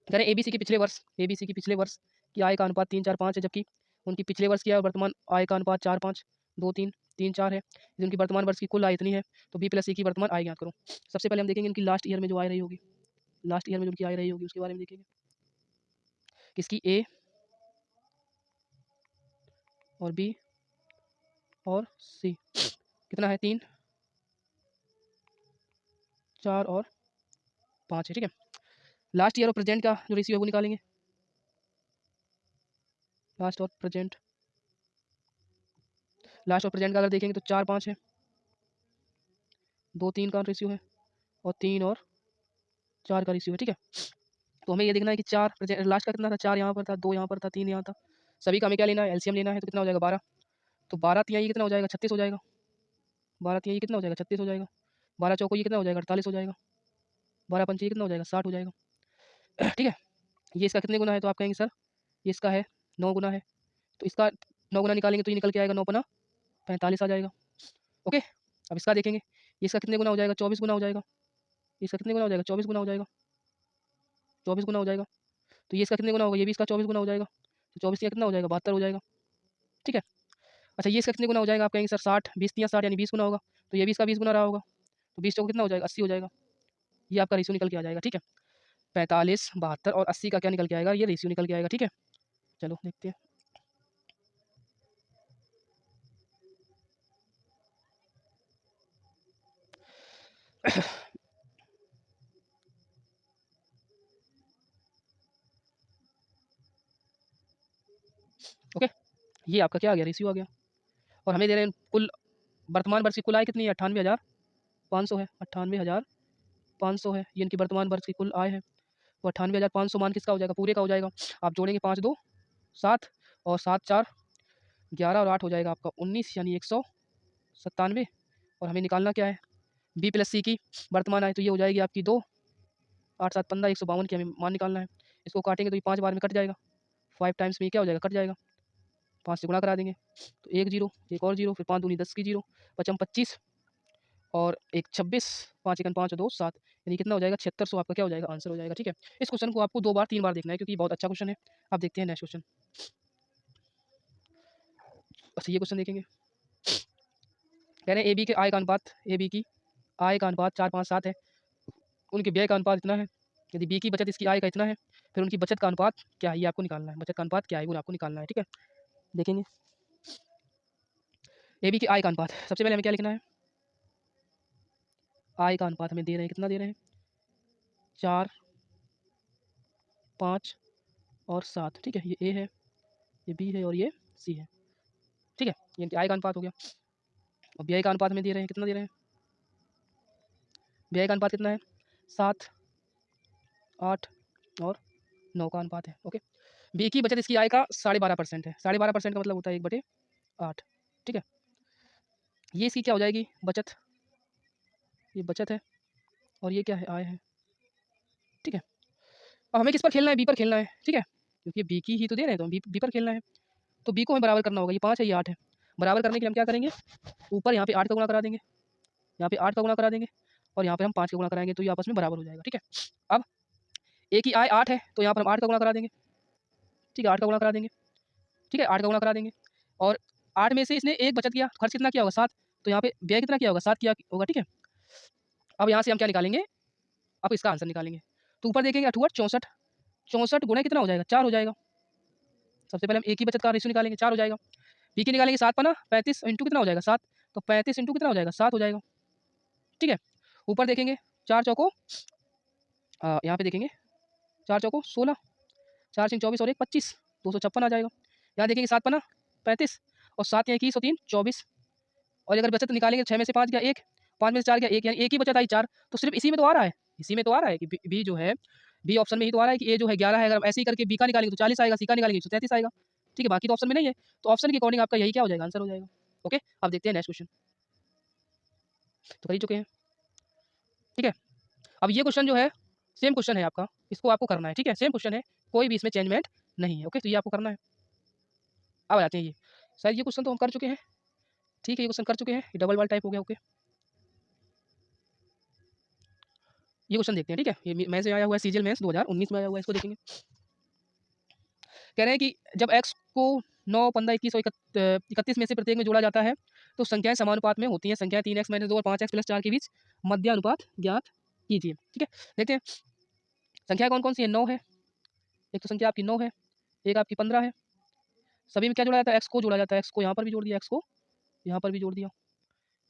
S1: रहे एबीसी के पिछले वर्ष, एबीसी की पिछले वर्ष की आय का अनुपात 3:4:5 है, जबकि उनकी पिछले वर्ष की आय और वर्तमान आय का अनुपात 4:5:2 3:3:4 है। यदि उनकी वर्तमान वर्ष की कुल आय इतनी है तो बी प्लस सी की वर्तमान आय ज्ञात करो। सबसे पहले हम देखेंगे इनकी लास्ट ईयर में जो आय रही होगी, लास्ट ईयर में जो उनकी आय रही होगी उसके बारे में देखेंगे, किसकी, ए और बी और सी, कितना है 3 4 और 5 है, ठीक है। लास्ट ईयर और प्रेजेंट का जो रेशियो है वो निकालेंगे, लास्ट और प्रेजेंट, लास्ट और प्रेजेंट का अगर देखेंगे तो 4 5 है, 2 3 का रेशियो है और 3 और 4 का रेशियो है, ठीक है। तो हमें ये देखना है कि 4 लास्ट का कितना था, 4 यहाँ पर था, 2 यहाँ पर था, 3 यहाँ था। सभी का हमें क्या लेना है, एलसीएम लेना है। तो कितना हो जाएगा 12। तो 12 तिया ये कितना हो जाएगा 36 हो जाएगा। 12 तिया ये कितना हो जाएगा 36 हो जाएगा। 12 चौको ये कितना हो जाएगा 48 हो जाएगा। 12 पंचे ये कितना हो जाएगा 60 हो जाएगा। ठीक है, ये इसका कितने गुना है, तो आप कहेंगे सर ये इसका है 9 गुना है। तो इसका 9 गुना निकालेंगे तो ये निकल के आएगा 9 पना 45 आ जाएगा। ओके, अब इसका देखेंगे ये इसका कितने गुना हो जाएगा 24 गुना हो जाएगा। इसका कितने गुना हो जाएगा 24 गुना हो जाएगा। 24 गुना हो जाएगा। तो ये इसका कितने गुना होगा, ये भी इसका 24 गुना हो जाएगा। तो 24 का कितना हो जाएगा 72 हो जाएगा। ठीक है, अच्छा ये इसका कितने गुना हो जाएगा, आप कहेंगे सर 60, 20 या 60 यानी 20 गुना होगा। तो ये भी इसका 20 गुना रहा होगा। तो 20 चौको कितना हो जाएगा 80 हो जाएगा। ये आपका रेशियो निकल के आ जाएगा। ठीक है, 45, 72 और 80 का क्या निकल के आएगा, ये रेशियो निकल के आएगा। ठीक है, चलो देखते हैं। ओके, ये आपका क्या आ गया, रेशियो आ गया। और हमें दे रहे हैं कुल वर्तमान वर्ष की कुल आय कितनी है 98,500 है। 98,500 है, ये इनकी वर्तमान वर्ष की कुल आय है। तो 98,500 मान किसका हो जाएगा, पूरे का हो जाएगा। आप जोड़ेंगे 5 2 7 और 7 4 11 और 8 हो जाएगा आपका 19 यानी 197। और हमें निकालना क्या है, बी प्लस सी की वर्तमान आय। तो ये हो जाएगी आपकी 2 8 7 15 152 की हमें मान निकालना है। इसको काटेंगे तो ये 5 बार में कट जाएगा। 5 टाइम्स में क्या हो जाएगा, कट जाएगा। 5 से गुणा करा देंगे तो 1 0 एक और 0, फिर 5 दूनी 10 की 0, 5 25 और 1 26, 5 1 5 2 7 यानी कितना हो जाएगा 7600 आपका क्या हो जाएगा, आंसर हो जाएगा। ठीक है, इस क्वेश्चन को आपको 2 बार 3 बार देखना है क्योंकि बहुत अच्छा क्वेश्चन है। आप देखते हैं नेक्स्ट क्वेश्चन। अच्छा ये क्वेश्चन देखेंगे, कह रहे हैं ए बी के आय का अनुपात, ए बी की आय का अनुपात 4 5 7 है। उनके व्यय का अनुपात इतना है। यदि बी की बचत इसकी आय का इतना है, फिर उनकी बचत का अनुपात क्या है, ये आपको निकालना है। बचत का अनुपात क्या है वो आपको निकालना है। ठीक है, देखेंगे ए बी की आय का अनुपात। सबसे पहले हमें क्या लिखना है, आय का अनुपात हमें दे रहे हैं, कितना दे रहे हैं 4 5 और 7। ठीक है, ये ए है, ये बी है और ये सी है। ठीक है, ये इनकी आय का अनुपात हो गया। और व्यय का अनुपात हमें दे रहे हैं, कितना दे रहे हैं, व्यय का अनुपात कितना है 7 8 और 9 का अनुपात है। ओके, बी की बचत इसकी आय का 12.5% है। 12.5% का मतलब होता है 1/8। ठीक है, ये इसकी क्या हो जाएगी बचत, ये बचत है और ये क्या है, आय है। ठीक है, अब हमें किस पर खेलना है, बी पर खेलना है। ठीक है, क्योंकि बी की ही तो दे रहे हैं तो बी पर खेलना है। तो बी को हमें बराबर करना होगा, ये 5 है ये 8 है। बराबर करने के लिए हम क्या करेंगे, ऊपर यहाँ पे 8 का गुणा करा देंगे, यहाँ पे 8 का गुणा करा देंगे और यहाँ पे हम 5 का गुणा कराएंगे तो ये आपस में बराबर हो जाएगा। ठीक है, अब ए की आय 8 है तो यहाँ पर हम 8 का गुणा करा देंगे। ठीक है, 8 का गुणा करा देंगे। ठीक है, 8 का गुणा करा देंगे और 8 में से इसने एक बचत किया, खर्च कितना किया होगा 7, तो यहाँ पे व्यय कितना किया होगा 7 किया होगा। ठीक है, अब यहाँ से हम क्या निकालेंगे, अब इसका आंसर निकालेंगे। तो ऊपर देखेंगे 8 64, 64 गुणा कितना हो जाएगा 4 हो जाएगा। सबसे पहले हम ए की बचत का रेशियो निकालेंगे, 4 हो जाएगा। बी की निकालेंगे 7 पना 35 इंटू कितना हो जाएगा 7, तो 35 इंटू कितना हो जाएगा 7 हो जाएगा। ठीक है, ऊपर देखेंगे 4 चौको यहाँ पे देखेंगे 4 चौको 16, 4 सिंह 24 और 1 25, 256 आ जाएगा। यहाँ देखेंगे 7 पना 35 और 7 यहाँ 21 और 3 24। और अगर बचत निकालेंगे 6 में से 5 गया 1, 5 में से 4 गया 1, यानी एक ही बचत आई 4। तो सिर्फ इसी में तो आ रहा है, इसी में तो आ रहा है कि बी जो है, बी ऑप्शन में ही तो आ रहा है कि ए जो है 11 है। अगर हम ऐसे ही करके बी का निकालेंगे तो 40 आएगा, सी का निकालेंगे तो 33 आएगा। ठीक है, बाकी तो ऑप्शन में नहीं है। तो ऑप्शन के अकॉर्डिंग आपका यही क्या हो जाएगा, आंसर हो जाएगा। ओके, अब देखते हैं नेक्स्ट क्वेश्चन। तो कर ही चुके हैं। ठीक है, अब ये क्वेश्चन जो है सेम क्वेश्चन है आपका, इसको आपको करना है। ठीक है, सेम क्वेश्चन है, कोई भी इसमें चेंजमेंट नहीं है। ओके, तो ये आपको करना है। अब आ जाते हैं ये, शायद ये क्वेश्चन तो हम कर चुके हैं। ठीक है, ये क्वेश्चन कर चुके हैं, ये डबल वाल टाइप हो गया। ओके, ये क्वेश्चन देखते हैं। ठीक है, ये मैथ्स में आया हुआ है, सीजीएल मैथ्स 2019 में आया हुआ है, इसको देखेंगे। कह रहे हैं कि जब x को 9 15 21 और 31 में से प्रत्येक में जोड़ा जाता है तो संख्याएं समानुपात में होती हैं। संख्याएं 3x - 2 और 5x + 4 के बीच मध्य अनुपात ज्ञात कीजिए। ठीक है, देखते हैं संख्या कौन कौन सी है। 9 है, एक तो संख्या आपकी 9 है, एक आपकी 15 है। सभी में क्या जोड़ा जाता है, x को जोड़ा जाता है। x को यहाँ पर भी जोड़ दिया, x को यहाँ पर भी जोड़ दिया।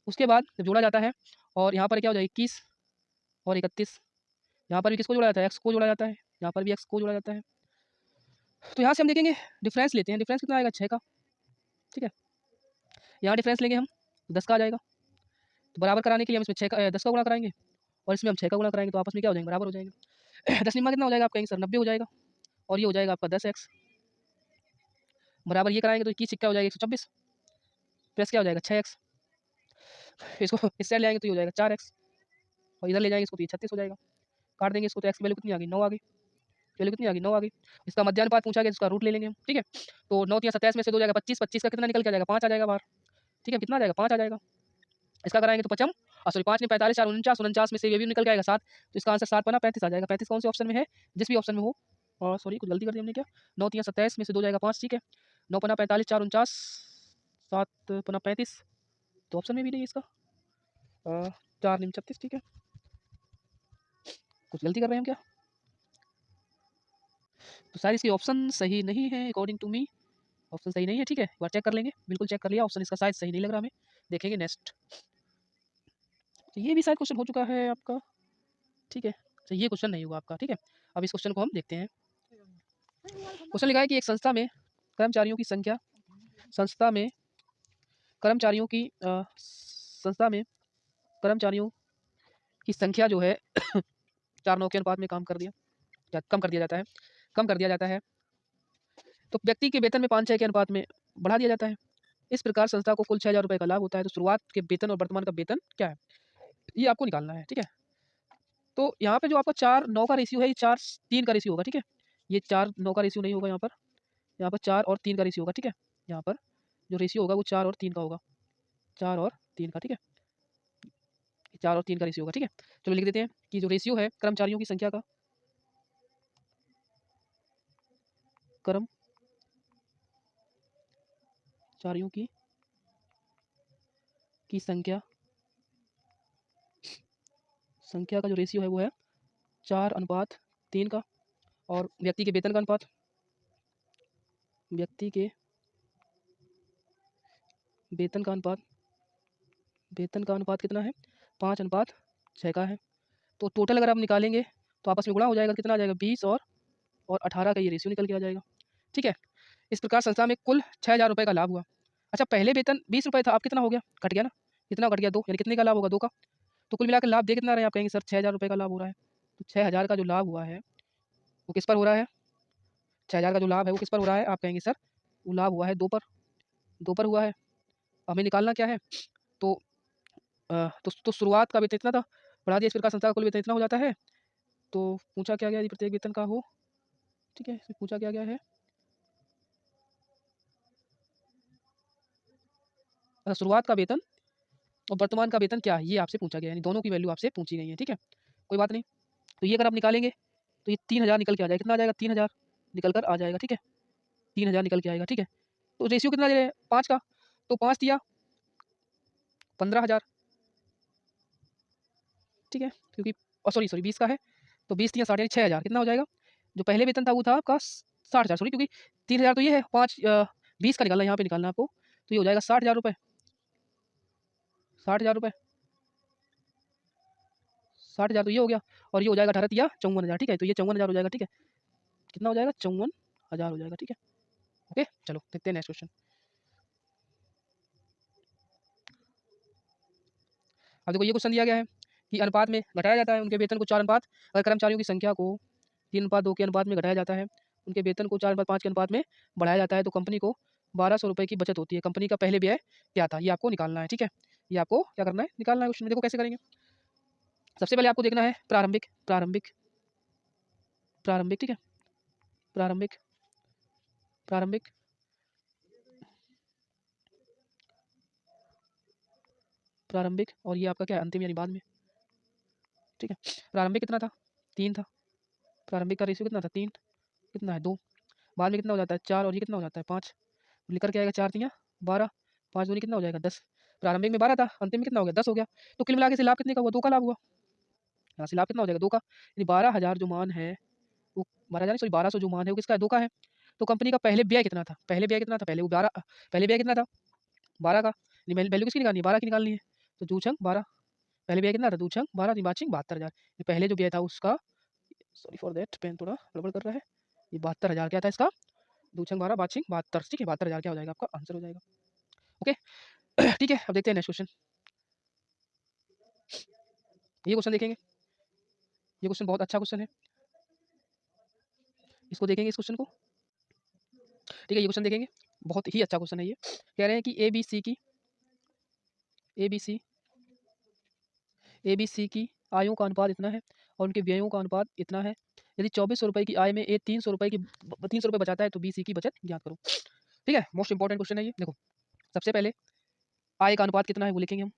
S1: उसके बाद जब जोड़ा जाता है और यहाँ पर क्या हो जाएगा 21 और 31, यहाँ पर भी किसको जोड़ा जाता है, x को जोड़ा जाता है, यहाँ पर भी x को जोड़ा जाता है। तो यहाँ से हम देखेंगे डिफरेंस लेते हैं, डिफरेंस कितना आएगा 6 का। ठीक है, यहाँ डिफरेंस लेंगे हम 10 का आ जाएगा। तो बराबर कराने के लिए हम इसमें 10 का गुणा कराएंगे और इसमें हम 6 का गुणा कराएंगे, तो आपस में क्या हो जाएंगे, बराबर हो जाएंगे। 10 निम्मा कितना हो जाएगा, आप कहेंगे सर 90 हो जाएगा, और ये हो जाएगा आपका 10x बराबर ये कराएंगे तो 21 सिक्का हो जाएगा 126 प्लस क्या हो जाएगा 6x, इसको इस साइड ले आएंगे तो ये हो जाएगा 4x, और इधर ले जाएंगे इसको तो ये 36 हो जाएगा। काट देंगे इसको तो x की वैल्यू कितनी आ गई, 9 आ गई। वैल्यू कितनी आ गई, 9 आ गई। इसका मध्यानुपात पूछा गया, इसका रूट ले लेंगे हम, ठीक है। तो 9 या 27 में से 2 जाएगा 25, 25 का कितना निकल के आ जाएगा, 5 आ जाएगा बाहर, ठीक है। कितना आ जाएगा, 5 आ जाएगा। इसका कराएंगे तो 55 सॉरी 5 ने 45 4 49, 49 में से ये भी निकल के आएगा 7, तो इसका आंसर 7 बना 35 आ जाएगा। 35 कौन से ऑप्शन में है, जिस भी ऑप्शन में हो। और सॉरी कुछ गलती कर दी हमने क्या, 9 या 27 में से 2 जाएगा 5, ठीक है। 9 पना 45 4 49 7 पना 35, तो ऑप्शन में भी नहीं है इसका, 4 निम 36, ठीक है। कुछ गलती कर रहे हैं हम क्या, तो शायद इसकी ऑप्शन सही नहीं है अकॉर्डिंग टू मी, ऑप्शन सही नहीं है, ठीक है। एक बार चेक कर लेंगे, बिल्कुल चेक कर लिया, ऑप्शन इसका शायद सही नहीं लग रहा हमें, देखेंगे नेक्स्ट। तो ये भी शायद क्वेश्चन हो चुका है आपका, ठीक है। तो ये क्वेश्चन नहीं हुआ आपका, ठीक है। अब इस क्वेश्चन को हम देखते हैं। क्वेश्चन लिखा है कि एक संस्था में कर्मचारियों की संख्या, संस्था में कर्मचारियों की संस्था में कर्मचारियों की संख्या जो है 4:9 के अनुपात में काम कर दिया कम कर दिया जाता है, कम कर दिया जाता है, तो व्यक्ति के वेतन में 5-6 के अनुपात में बढ़ा दिया जाता है। इस प्रकार संस्था को कुल 6,000 रुपये का लाभ होता है। तो शुरुआत के वेतन और वर्तमान का वेतन क्या है, ये आपको निकालना है, ठीक है। तो यहाँ पे जो आपका 4:9 का रेशियो है, ये 4:3 का रेशियो होगा, ठीक है। ये 4:9 का रेशियो नहीं होगा यहाँ पर 4 और 3 का रेशियो होगा, ठीक है। यहाँ पर जो रेशियो होगा वो 4 और 3 का होगा, 4 और 3 का, ठीक है। 4 और 3 का रेशियो होगा, ठीक है। चलो लिख देते हैं कि जो रेशियो है कर्मचारियों की संख्या का, कर्मचारियों की संख्या का जो रेशियो है वो है 4:3 का, और व्यक्ति के वेतन का अनुपात, व्यक्ति के वेतन का अनुपात, वेतन का अनुपात कितना है, 5:6 का है। तो टोटल अगर आप निकालेंगे तो आपस में गुणा हो जाएगा, कितना आ जाएगा 20 और 18 का ये रेशियो निकल के आ जाएगा, ठीक है। इस प्रकार संस्था में कुल 6,000 रुपये का लाभ हुआ। अच्छा पहले वेतन 20 रुपये था, अब कितना हो गया, घट गया ना, कितना घट गया 2, यानी कितने का लाभ होगा 2 का। तो कुल मिलाकर लाभ दे कितना रहे हैं, आप कहेंगे सर 6,000 रुपये का लाभ हो रहा है। तो 6,000 का जो लाभ हुआ है वो किस पर हो रहा है, 6,000 का जो लाभ है वो किस पर हो रहा है, आप कहेंगे सर वो लाभ हुआ है 2 पर हुआ है। हमें निकालना क्या है, तो तो शुरुआत का वेतन इतना था, बढ़ा दिया, इस प्रकार संस्था का कुल वेतन इतना हो जाता है। तो पूछा क्या गया, यदि प्रत्येक वेतन का हो, ठीक है, इसमें पूछा क्या गया है, शुरुआत का वेतन और वर्तमान का वेतन क्या है, ये आपसे पूछा गया है, यानी दोनों की वैल्यू आपसे पूछी गई है, ठीक है। कोई बात नहीं, तो ये अगर आप निकालेंगे तो ये 3,000 निकल के आ जाएगा, कितना आ जाएगा 3,000 निकल कर आ जाएगा, ठीक है। 3,000 निकल के आएगा, ठीक है। तो रेशियो कितना दे रहे हैं 5 का, तो 5 दिया 15,000, ठीक है, क्योंकि सॉरी 20 का है, तो 20 दिया 60 यानी 6,000, कितना हो जाएगा, जो पहले वेतन था वो था आपका 60,000, सॉरी क्योंकि 3,000 तो ये है, 20 का निकालना यहाँ पे निकालना आपको, तो ये हो जाएगा 60,000 रुपये, 60,000 रुपये, 60,000 तो ये हो गया, और ये हो जाएगा 18 या 54,000, ठीक है। तो ये 54,000 हो जाएगा, ठीक है, कितना हो जाएगा 54,000 हो जाएगा, ठीक है। ओके चलो देखते हैं नेक्स्ट क्वेश्चन। अब देखो ये क्वेश्चन दिया गया है कि अनुपात में घटाया जाता है उनके वेतन को 4 अनुपात, अगर कर्मचारियों की संख्या को 3:2 के अनुपात में घटाया जाता है, उनके वेतन को 4:5 के अनुपात में बढ़ाया जाता है, तो कंपनी को 1,200 रुपये की बचत होती है। कंपनी का पहले व्यय क्या था, ये आपको निकालना है, ठीक है। ये आपको क्या करना है, निकालना है क्वेश्चन। देखो कैसे करेंगे, सबसे पहले आपको देखना है प्रारंभिक प्रारंभिक प्रारंभिक, ठीक है, प्रारंभिक प्रारंभिक प्रारंभिक और ये आपका क्या है अंतिम यानी बाद में, ठीक है। प्रारंभिक कितना था 3 था, प्रारंभिक का रेशियो कितना था 3, कितना है 2, बाद में कितना हो जाता है 4, और ये कितना हो जाता है 5, लेकर के आएगा 4 तियाँ 12, 5 दूनी कितना हो जाएगा 10, प्रारंभिक में 12 था, अंतिम में कितना हो गया 10 हो गया। तो कुल मिला के से लाभ कितने का हुआ, 2 का लाभ हुआ, यहाँ से लाभ कितना हो जाएगा 2 का, यानी 12,000 जो मान है वो 12,000 सॉरी 1,200 जो मान है वो किसका है 2 का है। तो कंपनी का पहले व्यय कितना था, पहले व्यय कितना था, पहले वो 12 पहले व्यय कितना था 12 का, वैल्यू किसकी निकालनी है 12 की निकालनी है, तो 2 छंग 12, पहले व्यय कितना था 2 छंग 12 बाचिंग 72,000, पहले जो व्यय था उसका, सॉरी फॉर दैट पेन थोड़ा गड़बड़ कर रहा है, ये 72,000 क्या था इसका, 2 छंग 12 बाचिंग 72, ठीक है 72,000 क्या हो जाएगा आपका आंसर हो जाएगा। ओके ठीक है अब देखते हैं नेक्स्ट क्वेश्चन। ये क्वेश्चन देखेंगे, ये क्वेश्चन बहुत अच्छा क्वेश्चन है, इसको देखेंगे इस क्वेश्चन को। ठीक है, ये क्वेश्चन देखेंगे, बहुत ही अच्छा क्वेश्चन है ये। कह रहे हैं कि ए बी सी की आयों का अनुपात इतना है और उनके व्ययों का अनुपात इतना है। यदि 2400 रुपये की आय में ए 300 रुपये बचाता है तो बी सी की बचत ज्ञात करो। ठीक है, मोस्ट इंपॉर्टेंट क्वेश्चन है ये। देखो, सबसे पहले आय का अनुपात कितना है वो लिखेंगे हम।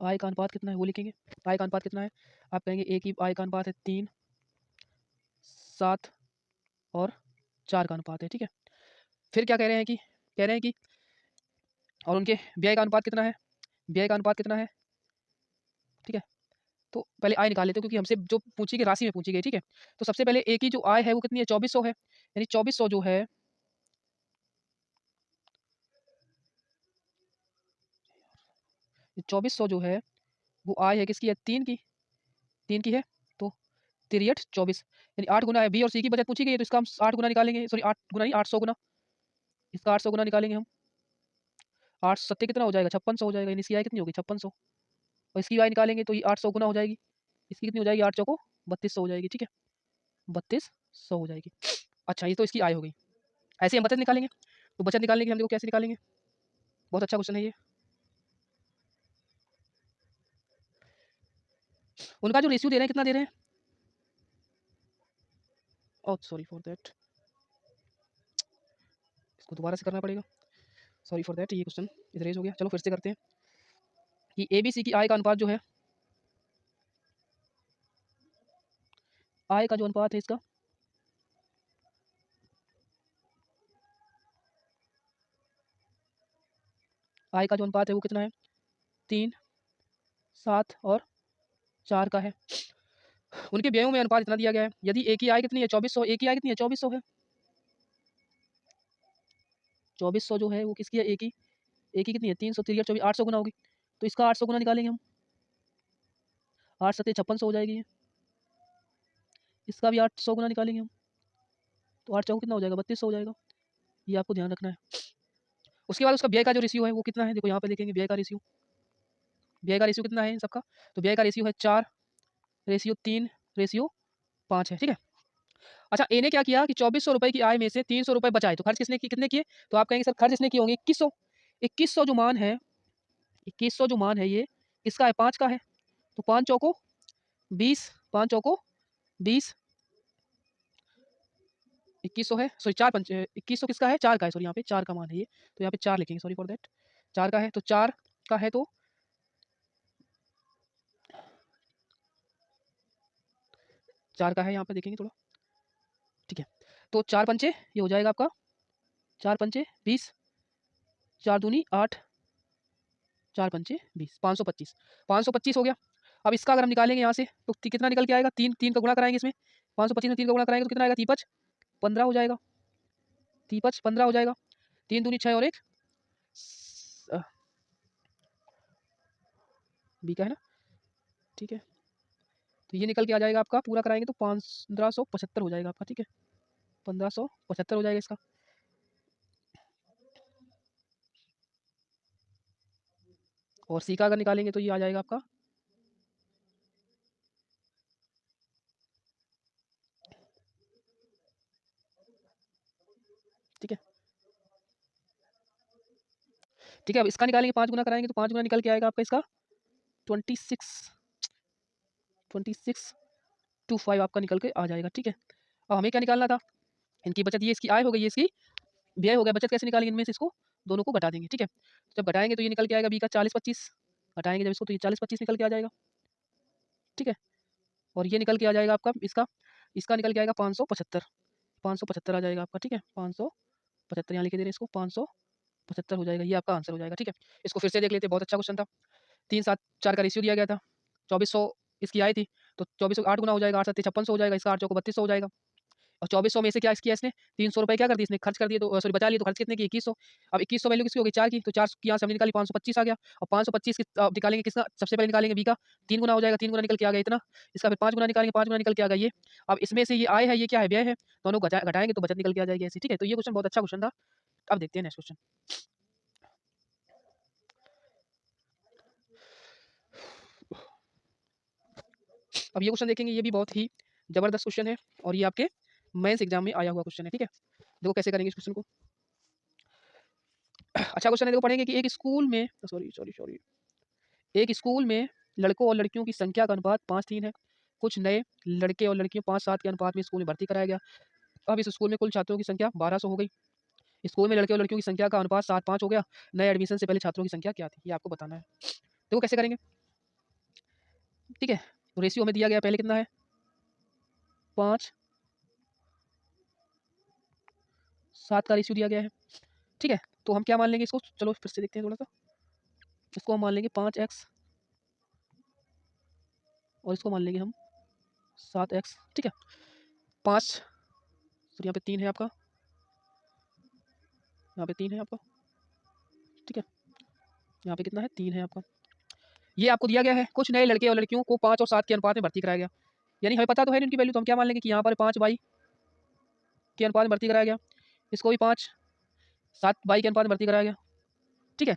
S1: आय का अनुपात कितना है वो लिखेंगे। आय का अनुपात कितना है, आप कहेंगे ए की आय का अनुपात है 3, 7 और 4 का अनुपात है। ठीक है, फिर क्या कह रहे हैं कि और उनके व्यय का अनुपात कितना है, व्यय का अनुपात कितना है। ठीक है, तो पहले आय निकाल लेते हैं क्योंकि हमसे जो पूछी गई राशि में पूछी गई। ठीक है, तो सबसे पहले ए की जो आय है वो कितनी है, 2400 है। यानी 2400 जो है, 2400 जो है वो आय है किसकी है, 3 की है। तो 3 24, यानी 8 गुना है। बी और सी की बचत पूछी गई है तो इसका हम 8 गुना निकालेंगे, सॉरी 8 गुना नहीं 800 गुना, इसका 800 गुना निकालेंगे हम। 8 सत्ते कितना हो जाएगा, 5600 हो जाएगा। यानी इसकी आय कितनी होगी, 5600। और इसकी आय निकालेंगे तो ये 800 गुना हो जाएगी, इसकी कितनी हो जाएगी, 8 चौको 3200 हो जाएगी। ठीक है, 3200 हो जाएगी। अच्छा, ये तो इसकी आय हो गई। ऐसे हम बचत निकालेंगे, तो बचत निकालने के लिए हम देखो कैसे निकालेंगे, बहुत अच्छा क्वेश्चन है ये। उनका जो रेशियो दे रहे हैं कितना दे रहे हैं, ओह सॉरी फॉर दैट, इसको दोबारा से करना पड़ेगा, सॉरी फॉर दैट। ये क्वेश्चन इरेज हो गया, चलो फिर से करते हैं कि ए बी सी की आय का अनुपात जो है, आय का जो अनुपात है इसका, आय का जो अनुपात है वो कितना है, 3, 7 और 4 का है। उनके व्ययों में अनुपात इतना दिया गया है। यदि ए की आय कितनी है, 2400, ए की आय कितनी है, 2400 है। 2400 जो है वो किसकी है, ए की कितनी है, 300, 3 24, 800 गुना होगी। तो इसका 800 गुना निकालेंगे हम, 8 सत्ते 5600 हो जाएगी ये। इसका भी 800 गुना निकालेंगे हम, तो 8 चौको कितना हो जाएगा, 3200 हो जाएगा। ये आपको ध्यान रखना है। उसके बाद उसका व्यय का जो रेशियो है वो कितना है, देखो यहाँ पे देखेंगे व्यय का रेशियो, व्यय का रेशियो कितना है इन सबका, तो व्यय का रेशियो है 4:3:5 है। ठीक है, अच्छा ए ने क्या किया कि 2400 रुपये की आय में से 300 रुपये बचाए, तो खर्च किसने किए, कितने किए, तो आप कहेंगे सर खर्च इसने किए होंगे 2100। 2100 जो मान है, 2100 जो मान है ये किसका है, 5 का है। तो 5 चौको 20, 5 चौको 20, 2100 है, सॉरी 4 पंच 2100 किसका है, 4 का है, सॉरी यहाँ पे 4 का मान है ये, तो यहाँ पे 4 लिखेंगे, सॉरी फॉर दैट। 4 का है, तो 4 का है तो 4 का है, यहाँ पे देखेंगे थोड़ा। ठीक है, तो 4 पंचे ये हो जाएगा आपका, 4 पंचे 20, 4 दूनी 8, 4 पंचे 20, 525, 525 हो गया। अब इसका अगर हम निकालेंगे यहाँ से तो कितना निकल के आएगा, 3 3 का गुणा कराएंगे इसमें, 525 में 3 का गुणा कराएंगे तो कितना आएगा, 3 5 15 हो जाएगा, 3 5 15 हो जाएगा। 3 दूनी 6 और 1 बी का है ना। ठीक है, तो ये निकल के आ जाएगा आपका, पूरा कराएंगे तो 1575 हो जाएगा आपका। ठीक है, 1575 हो जाएगा इसका। और सी का अगर निकालेंगे तो ये आ जाएगा आपका, ठीक है। ठीक है, अब इसका निकालेंगे, 5 गुना कराएंगे तो 5 गुना निकल के आएगा आपका इसका 2625 आपका निकल के आ जाएगा। ठीक है, अब हमें क्या निकालना था, इनकी बचत, ये इसकी आय हो गई, ये इसकी व्यय हो गया। बचत कैसे निकालेंगे, इनमें से इसको दोनों को घटा देंगे। ठीक है, जब घटाएंगे तो ये निकल के आएगा बी का 40-25, घटाएंगे जब इसको तो ये 40-25 निकल के आ जाएगा। ठीक है, और ये निकल के आ जाएगा आपका इसका, इसका निकल के आएगा 575, 575 आ जाएगा आपका। ठीक है, 575 यहाँ लिखे दे रहे हैं इसको, 575 हो जाएगा, ये आपका आंसर हो जाएगा। ठीक है, इसको फिर से देख लेते हैं, बहुत अच्छा क्वेश्चन था। 3 7 4 का रेशियो दिया गया था, 2400 इसकी आई थी, तो 2400 8 गुना हो जाएगा, 8 7 5600 हो जाएगा, इसका 8 चौको 3200 हो जाएगा। और 2400 में से क्या किया इसने, 300 रुपये क्या कर दिए इसने, खर्च कर दिए, तो सॉरी बचा लिए, तो खर्च कितने की, 2100। अब 2100 वैल्यू किसकी होगी, 4 की, तो 4 की यहाँ से हमने निकाली, 525 आ गया। और 525 निकालेंगे किसका, सबसे पहले निकालेंगे बी का, 3 गुना हो जाएगा, 3 गुना निकल के आ गया इतना। इसका फिर 5 गुना निकालेंगे, 5 गुना निकल के आ गया ये। अब इसमें से ये आय है, ये क्या है, व्यय है, दोनों घटाएंगे तो बचत निकल के आ जाएगी ऐसी। ठीक है, तो ये क्वेश्चन बहुत अच्छा क्वेश्चन था। अब देखते हैं नेक्स्ट क्वेश्चन। अब ये क्वेश्चन देखेंगे, ये भी बहुत ही ज़बरदस्त क्वेश्चन है और ये आपके मेंस एग्जाम में आया हुआ क्वेश्चन है। ठीक है, देखो कैसे करेंगे इस क्वेश्चन को। अच्छा क्वेश्चन है, देखो पढ़ेंगे कि एक स्कूल में सॉरी सॉरी सॉरी एक स्कूल में लड़कों और लड़कियों की संख्या का अनुपात 5:3 है। कुछ नए लड़के और लड़कियों 5:7 के अनुपात में स्कूल में भर्ती कराया गया। अब इस स्कूल में कुल छात्रों की संख्या 1200 हो गई। स्कूल में लड़के और लड़कियों की संख्या का अनुपात 7:5 हो गया। नए एडमिशन से पहले छात्रों की संख्या क्या थी, ये आपको बताना है। देखो कैसे करेंगे। ठीक है, तो रेशियो हमें दिया गया पहले कितना है, 5:7 का रेशियो दिया गया है। ठीक है, तो हम क्या मान लेंगे इसको, चलो फिर से देखते हैं थोड़ा सा। इसको हम मान लेंगे 5x और इसको मान लेंगे हम 7x। ठीक है, 5 तो यहाँ पे 3 है आपका, यहाँ पे 3 है आपका। ठीक है, यहाँ पे कितना है, 3 है आपका। ये आपको दिया गया है, कुछ नए लड़के और लड़कियों को 5 और 7 के अनुपात में भर्ती कराया गया। यानी हमें पता तो है इनकी वैल्यू, तो हम क्या मान लेंगे कि यहाँ पर 5/2 के अनुपात में भर्ती कराया गया। इसको भी 5/7 के अनुपात में भर्ती कराया गया। ठीक है,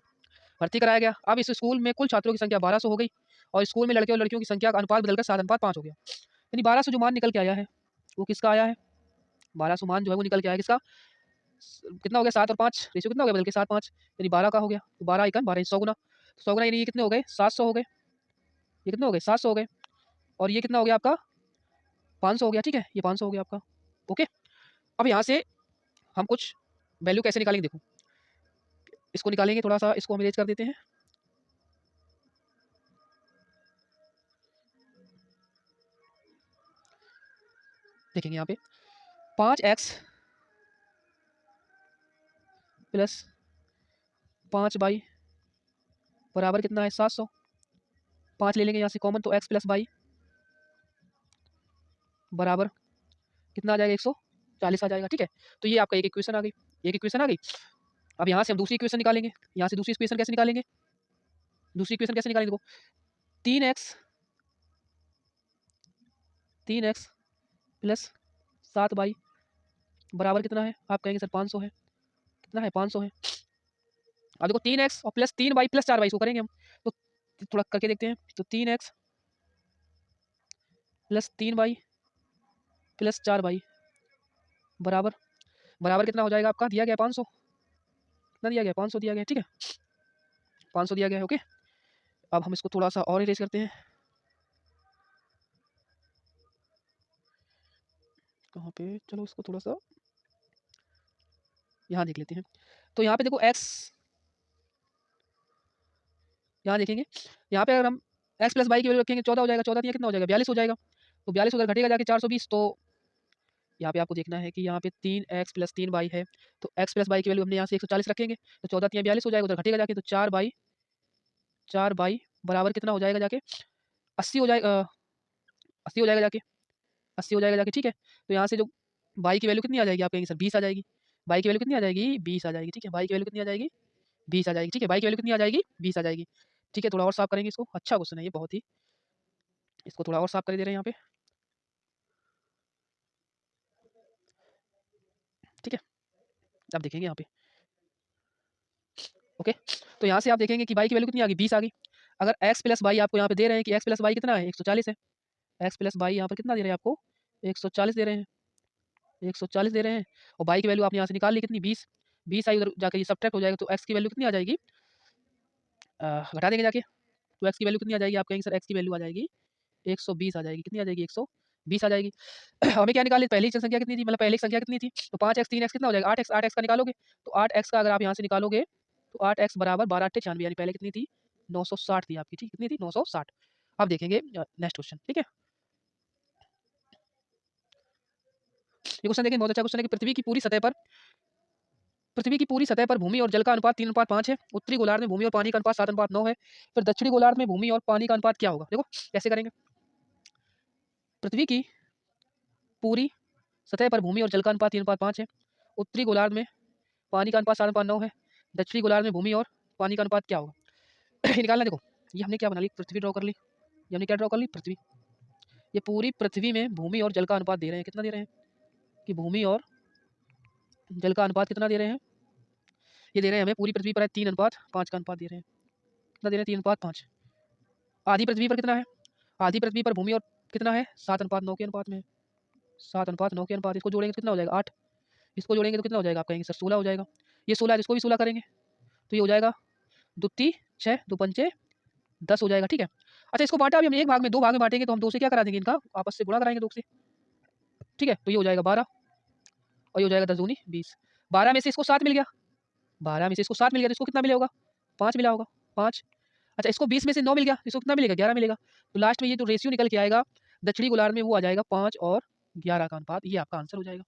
S1: भर्ती कराया गया। अब इस स्कूल में कुल छात्रों की संख्या 1200 हो गई और स्कूल में लड़के और लड़कियों की संख्या का अनुपात बदलकर 7:5 हो गया। यानी 1200 जो मान निकल के आया है वो किसका आया है, 1200 मान जो है वो निकल के आया किसका, कितना हो गया, 7 और 5 रेशियो कितना हो गया, बदल के 7:5 यानी 12 का हो गया। तो 12 एकम 12 100 गुना, तो 100 गुना यानी ये कितने हो गए, 700 हो गए। ये कितने हो गए, 700 हो गए। और ये कितना हो गया आपका, 500 हो गया। ठीक है, ये 500 हो गया आपका। ओके, अब यहाँ से हम कुछ वैल्यू कैसे निकालेंगे, देखो इसको निकालेंगे, थोड़ा सा इसको हम इरेज कर देते हैं। देखेंगे यहाँ पे 5x प्लस 5y बराबर कितना है, 700। 5 ले लेंगे यहाँ से कॉमन, तो x प्लस वाई बराबर कितना आ जाएगा, 140 आ जाएगा। ठीक है, तो ये आपका एक इक्वेशन आ गई, एक इक्वेशन आ गई। अब यहाँ से हम दूसरी इक्वेशन निकालेंगे। यहाँ से दूसरी इक्वेशन कैसे निकालेंगे, दूसरी इक्वेशन कैसे निकालेंगे, देखो 3x प्लस 7y बराबर कितना है, आप कहेंगे सर 500 है। कितना है, 500 है। अब देखो 3x और प्लस 3y प्लस 4y इसको करेंगे हम, तो थोड़ा करके देखते हैं। तो 3x plus 3y plus 4y बराबर बराबर कितना हो जाएगा, आपका दिया गया 500। कितना दिया गया, 500 दिया गया। ठीक है, 500 दिया गया है। ओके, अब हम इसको थोड़ा सा और इरेज करते हैं। कहाँ पे, चलो इसको थोड़ा सा यहाँ देख लेते हैं। तो यहाँ पे देखो x, यहाँ देखेंगे, यहाँ पे अगर हम x प्लस वाई की वैल्यू रखेंगे 14 हो जाएगा। 14 कितना हो जाएगा, 42 हो जाएगा। तो 42 उधर घटेगा जाके 420। तो यहाँ पे आपको देखना है कि यहाँ पे 3x प्लस 3y है, तो x प्लस वाई की वैल्यू हमने यहाँ से 140 रखेंगे, तो 14 3 42 हो जाएगा, उधर घटेगा जाके। तो 4 बाई बराबर कितना हो जाएगा जाके, 80 हो जाएगा, 80 हो जाएगा जाके, 80 हो जाएगा जाके। ठीक है, तो यहाँ से जो बाई की वैल्यू कितनी आ जाएगी, आप कहेंगे सर 20 आ जाएगी। बाई की वैल्यू कितनी आ जाएगी, 20 आ जाएगी। ठीक है, बाई की वैल्यू कितनी आ जाएगी, 20 आ जाएगी। ठीक है, बाई की वैल्यू कितनी आ जाएगी, 20 आ जाएगी। ठीक है, थोड़ा और साफ करेंगे इसको, अच्छा क्वेश्चन है ये बहुत ही, इसको थोड़ा और साफ कर दे रहे हैं यहाँ पे। ठीक है, अब देखेंगे यहाँ पे। ओके, तो यहाँ से आप देखेंगे कि बाई की वैल्यू कितनी आ गई, 20 आ गई। अगर x प्लस वाई आपको यहाँ पे दे रहे हैं कि x प्लस वाई कितना है, 140 है। x प्लस वाई यहाँ पर कितना दे रहे हैं आपको, 140 दे रहे हैं, 140 दे रहे हैं। और बाई की वैल्यू आपने यहाँ से निकाल ली कितनी, 20। 20 आई, उधर जाकर ये सब्ट्रैक्ट हो जाएगा, तो x की वैल्यू कितनी आ जाएगी, घटा देंगे जाके। तो x की वैल्यू कितनी आ जाएगी, आप कहेंगे सर x की वैल्यू आ जाएगी 120 आ जाएगी। कितनी आ जाएगी, 120 आ जाएगी। हमें क्या निकाली, पहली संख्या कितनी थी, मतलब पहली संख्या कितनी थी, तो 5x 3x कितना हो जाएगा, 8x। 8x का निकालोगे, तो 8x का अगर आप यहाँ से निकालोगे तो 8x बराबर 12×8 = 96, यानी पहले कितनी थी, 960 थी आपकी। ठीक, कितनी थी, 960। अब देखेंगे नेक्स्ट क्वेश्चन। ठीक है, ये क्वेश्चन देखें, बहुत अच्छा क्वेश्चन है कि पृथ्वी की पूरी सतह पर भूमि और जल का अनुपात 3:5 है। उत्तरी गोलार्ध में भूमि और पानी का अनुपात 7:9 है। फिर दक्षिणी गोलार्ध में भूमि और पानी का अनुपात क्या होगा, देखो कैसे करेंगे। पृथ्वी की पूरी सतह पर भूमि और जल का अनुपात 3:5 है। उत्तरी गोलार्ध में पानी का अनुपात 7:9 है। दक्षिणी गोलार्ध में भूमि और पानी का अनुपात क्या होगा, ये निकालना। देखो ये हमने क्या बना ली, पृथ्वी ड्रॉ कर ली। ये हमने क्या ड्रॉ कर ली, पृथ्वी। ये पूरी पृथ्वी में भूमि और जल का अनुपात दे रहे हैं, कितना दे रहे हैं, कि भूमि और जल का अनुपात कितना दे रहे हैं, ये दे रहे हैं हमें पूरी पृथ्वी पर है 3:5 का अनुपात दे रहे हैं। कितना दे रहे हैं, 3:5। आधी पृथ्वी पर कितना है, आधी पृथ्वी पर भूमि और कितना है 7:9 के अनुपात में है, 7:9 के अनुपात, इसको जोड़ेंगे तो कितना हो जाएगा 8, इसको जोड़ेंगे तो कितना हो जाएगा, आप कहेंगे सर 16 हो जाएगा, ये 16 है, इसको भी 16 करेंगे तो ये हो जाएगा 2 ती 6 2 पंचे 10 हो जाएगा, ठीक है। अच्छा इसको बांटा अभी हम एक भाग में, 2 भाग में बांटेंगे तो हम 2 से क्या करा देंगे, इनका आपस से गुणा कराएंगे 2 से, ठीक है। तो ये हो जाएगा 12 और ये हो जाएगा 10 दूनी 20, 12 में से इसको 7 मिल गया, 12 में से इसको 7 मिल गया तो इसको कितना मिला होगा, 5 मिला होगा, 5। अच्छा इसको 20 में से 9 मिल गया, इसको कितना मिलेगा, 11 मिलेगा। तो लास्ट में ये जो रेशियो निकल के आएगा दक्षिणी गोलार्ध में वो आ जाएगा 5 और 11 का अनुपात, ये आपका आंसर हो जाएगा,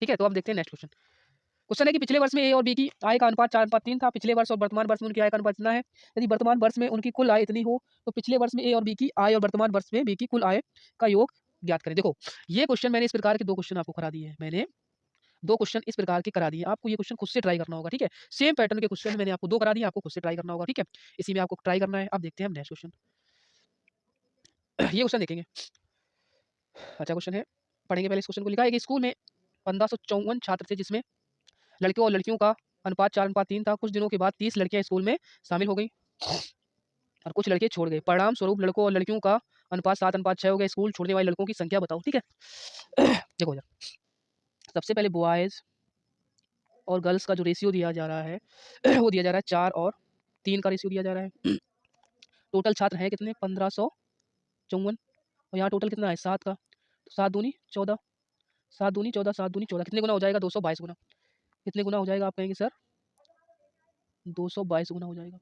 S1: ठीक है। तो अब देखते हैं नेक्स्ट क्वेश्चन। क्वेश्चन है कि पिछले वर्ष में ए और बी की आय का अनुपात 4:3 था, पिछले वर्ष और वर्तमान वर्ष में उनकी आय का अनुपात इतना है, यदि वर्तमान वर्ष में उनकी कुल आय इतनी हो तो पिछले वर्ष में ए और बी की आय और वर्तमान वर्ष में बी की कुल आय का योग ज्ञात करें। देखो ये क्वेश्चन मैंने इस प्रकार के 2 क्वेश्चन आपको करा दिए हैं, मैंने 2 क्वेश्चन इस प्रकार के करा दिए, आपको ये क्वेश्चन खुद से ट्राई करना होगा, ठीक है। सेम पैटर्न के क्वेश्चन मैंने आपको 2 करा दिए, आपको खुद से ट्राई करना होगा, ठीक है। इसी में आपको ट्राई करना है। अब देखते हैं हम नेक्स्ट क्वेश्चन। ये क्वेश्चन देखेंगे। अच्छा क्वेश्चन है, पढ़ेंगे पहले इस क्वेश्चन को। लिखा है कि स्कूल में 1554 छात्र थे जिसमें लड़कियों और लड़कियों का अनुपात 4:3 था। कुछ दिनों के बाद 30 लड़कियां स्कूल में शामिल हो गई और कुछ लड़के छोड़ गए। परिणाम स्वरूप लड़कों और लड़कियों का अनुपात 7:6 हो गया। स्कूल छोड़ने वाले लड़कों की संख्या बताओ, ठीक है। देखो जरा, सबसे पहले बॉयज और गर्ल्स का जो रेशियो दिया जा रहा है वो दिया जा रहा है 4 और 3 का रेशियो दिया जा रहा है। टोटल छात्र हैं कितने, 1554 और यहाँ टोटल कितना है 7 का, तो 7 दूनी 14, 7 दूनी 14, 7 दूनी 14, कितने गुना हो जाएगा, 222 गुना। कितने गुना हो जाएगा, आप कहेंगे सर 222 गुना हो जाएगा।